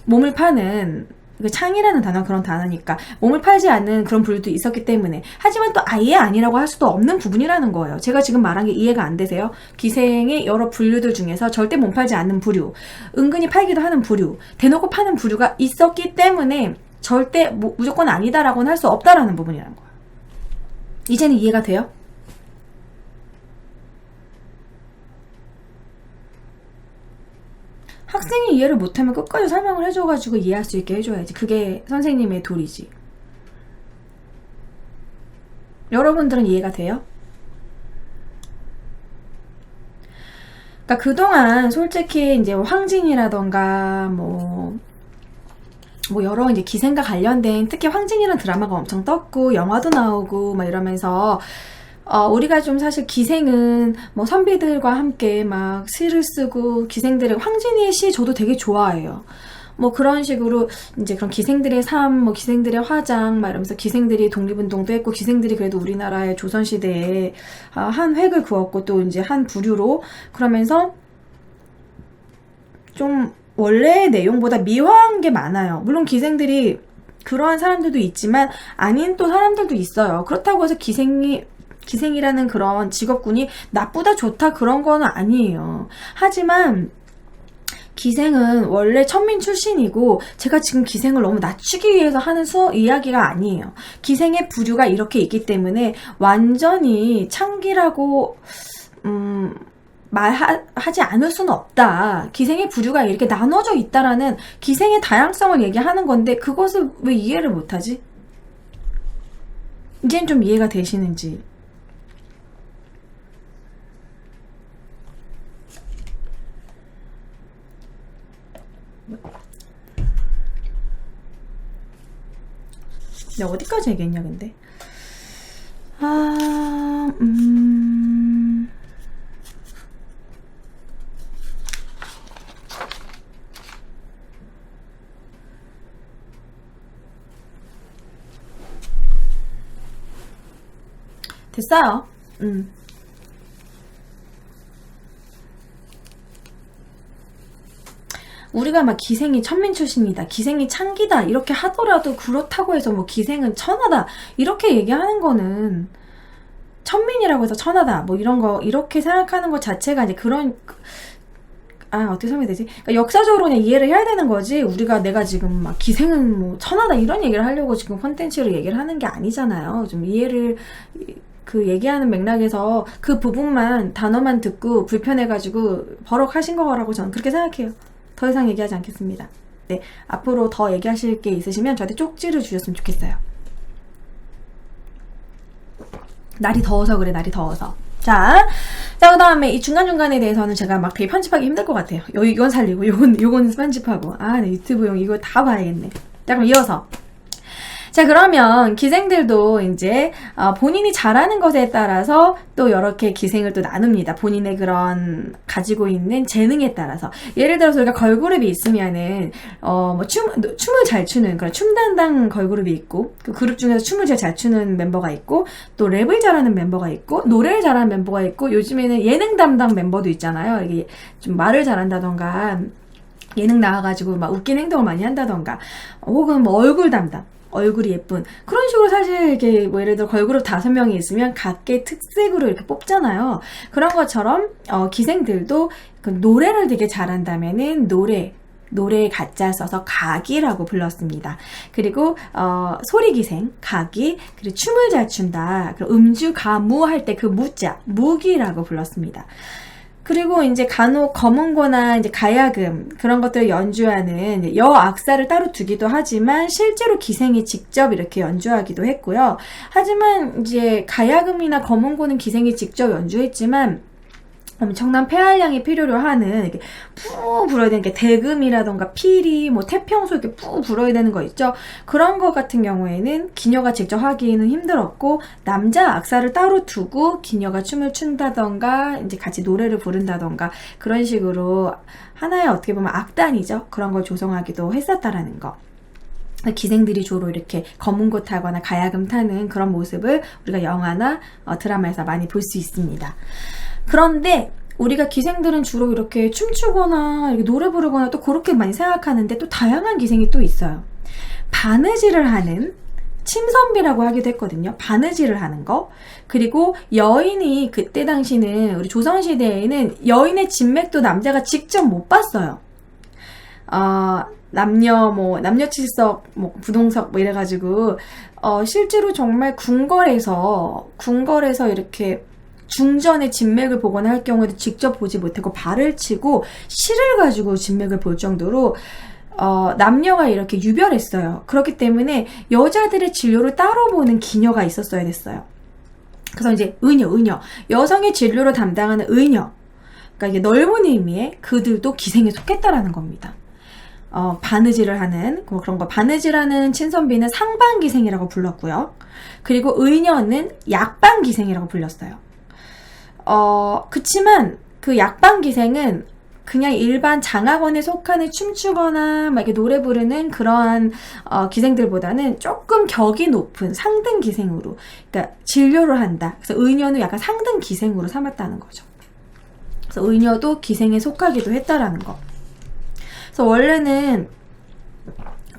A: 몸을 파는 그 창이라는 단어는 그런 단어니까 몸을 팔지 않는 그런 부류도 있었기 때문에, 하지만 또 아예 아니라고 할 수도 없는 부분이라는 거예요. 제가 지금 말한 게 이해가 안 되세요? 기생의 여러 분류들 중에서 절대 몸 팔지 않는 부류, 은근히 팔기도 하는 부류, 대놓고 파는 부류가 있었기 때문에 절대 무조건 아니다라고는 할 수 없다라는 부분이라는 거예요. 이제는 이해가 돼요? 학생이 이해를 못하면 끝까지 설명을 해줘가지고 이해할 수 있게 해줘야지. 그게 선생님의 도리지. 여러분들은 이해가 돼요? 그러니까 그동안 솔직히 이제 황진이라던가 뭐 여러 이제 기생과 관련된, 특히 황진이라는 드라마가 엄청 떴고 영화도 나오고 막 이러면서 우리가 좀 사실 기생은 뭐 선비들과 함께 막 시를 쓰고, 기생들의 황진이의 시 저도 되게 좋아해요. 뭐 그런 식으로 이제 그런 기생들의 삶, 뭐 기생들의 화장 막 이러면서 기생들이 독립운동도 했고, 기생들이 그래도 우리나라의 조선시대에 한 획을 그었고 또 이제 한 부류로, 그러면서 좀 원래의 내용보다 미화한 게 많아요. 물론 기생들이 그러한 사람들도 있지만 아닌 또 사람들도 있어요. 그렇다고 해서 기생이라는 그런 직업군이 나쁘다 좋다 그런 거는 아니에요. 하지만 기생은 원래 천민 출신이고, 제가 지금 기생을 너무 낮추기 위해서 하는 이야기가 아니에요. 기생의 부류가 이렇게 있기 때문에 완전히 창기라고 말하지 않을 수는 없다. 기생의 부류가 이렇게 나눠져 있다라는 기생의 다양성을 얘기하는 건데, 그것을 왜 이해를 못하지? 이제는 좀 이해가 되시는지. 내가 어디까지 얘기했냐 근데? 됐어요. 우리가 막 기생이 천민 출신이다, 기생이 창기다 이렇게 하더라도, 그렇다고 해서 뭐 기생은 천하다 이렇게 얘기하는 거는, 천민이라고 해서 천하다 뭐 이런 거 이렇게 생각하는 것 자체가 이제 그런, 어떻게 설명되지? 그러니까 역사적으로 그냥 이해를 해야 되는 거지, 우리가 내가 지금 막 기생은 뭐 천하다 이런 얘기를 하려고 지금 콘텐츠로 얘기를 하는 게 아니잖아요. 좀 이해를, 그 얘기하는 맥락에서 그 부분만, 단어만 듣고 불편해가지고 버럭하신 거라고 저는 그렇게 생각해요. 더 이상 얘기하지 않겠습니다. 네, 앞으로 더 얘기하실 게 있으시면 저한테 쪽지를 주셨으면 좋겠어요. 날이 더워서 그래, 날이 더워서. 자, 그 다음에 이 중간중간에 대해서는 제가 막 되게 편집하기 힘들 것 같아요. 이건 살리고, 요건 편집하고. 네, 유튜브용 이거 다 봐야겠네. 자, 그럼 이어서. 자, 그러면 기생들도 이제 본인이 잘하는 것에 따라서 또 이렇게 기생을 또 나눕니다. 본인의 그런 가지고 있는 재능에 따라서. 예를 들어서 우리가 걸그룹이 있으면은 뭐 춤을 잘 추는 그런 춤 담당 걸그룹이 있고, 그 그룹 중에서 춤을 제일 잘 추는 멤버가 있고, 또 랩을 잘하는 멤버가 있고, 노래를 잘하는 멤버가 있고, 요즘에는 예능 담당 멤버도 있잖아요. 이게 좀 말을 잘한다던가, 예능 나와가지고 막 웃긴 행동을 많이 한다던가, 혹은 뭐 얼굴 담당, 얼굴이 예쁜, 그런 식으로 사실 이렇게 뭐 예를 들어 걸그룹 5명이 있으면 각계 특색으로 이렇게 뽑잖아요. 그런 것처럼 기생들도 그 노래를 되게 잘한다면은 노래에 가짜 써서 각이라고 불렀습니다. 그리고 소리기생 각이, 그리고 춤을 잘 춘다, 그리고 음주 가무 할 때 그 무자 무기라고 불렀습니다. 그리고 이제 간혹 검은고나 이제 가야금 그런 것들을 연주하는 여악사를 따로 두기도 하지만, 실제로 기생이 직접 이렇게 연주하기도 했고요. 하지만 이제 가야금이나 검은고는 기생이 직접 연주했지만 엄청난 폐활량이 필요로 하는, 이렇게 푸 불어야 되는 게 대금이라던가 피리, 뭐 태평소 이렇게 푸 불어야 되는 거 있죠. 그런 거 같은 경우에는 기녀가 직접 하기는 힘들었고, 남자 악사를 따로 두고 기녀가 춤을 춘다던가 이제 같이 노래를 부른다던가, 그런 식으로 하나의 어떻게 보면 악단이죠. 그런 걸 조성하기도 했었다라는 거. 기생들이 주로 이렇게 검은고 타거나 가야금 타는 그런 모습을 우리가 영화나 드라마에서 많이 볼 수 있습니다. 그런데 우리가 기생들은 주로 이렇게 춤추거나 이렇게 노래 부르거나 또 그렇게 많이 생각하는데, 또 다양한 기생이 또 있어요. 바느질을 하는 침선비라고 하기도 했거든요. 바느질을 하는 거. 그리고 여인이 그때 당시는 우리 조선시대에는 여인의 진맥도 남자가 직접 못 봤어요. 남녀 칠석, 부동석 이래가지고 실제로 정말 궁궐에서 이렇게 중전의 진맥을 보거나 할 경우에도 직접 보지 못하고 발을 치고 실을 가지고 진맥을 볼 정도로 남녀가 이렇게 유별했어요. 그렇기 때문에 여자들의 진료를 따로 보는 기녀가 있었어야 됐어요. 그래서 이제 의녀, 여성의 진료를 담당하는 의녀, 그러니까 이게 넓은 의미의 그들도 기생에 속했다라는 겁니다. 바느질을 하는 그런 거, 바느질하는 친선비는 상반기생이라고 불렀고요. 그리고 의녀는 약반기생이라고 불렸어요. 그치만 그 약반기생은 그냥 일반 장학원에 속하는 춤추거나 막 이렇게 노래 부르는 그러한 기생들보다는 조금 격이 높은 상등 기생으로, 그러니까 진료를 한다. 그래서 의녀는 약간 상등 기생으로 삼았다는 거죠. 그래서 의녀도 기생에 속하기도 했다라는 거. 그래서 원래는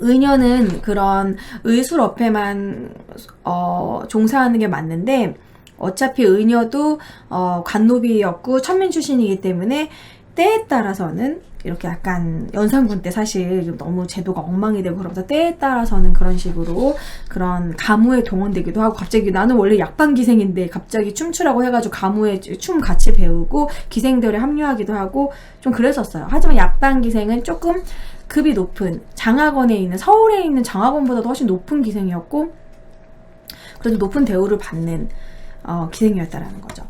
A: 의녀는 그런 의술업에만 종사하는 게 맞는데, 어차피 의녀도 관노비였고 천민 출신이기 때문에 때에 따라서는 이렇게 약간 연산군 때 사실 너무 제도가 엉망이 되고 그러면서 때에 따라서는 그런 식으로 그런 가무에 동원되기도 하고, 갑자기 나는 원래 약반기생인데 갑자기 춤추라고 해가지고 가무에 춤 같이 배우고 기생들에 합류하기도 하고 좀 그랬었어요. 하지만 약반기생은 조금 급이 높은 장학원에 있는, 서울에 있는 장학원보다도 훨씬 높은 기생이었고 그래도 높은 대우를 받는 기생이었다라는 거죠.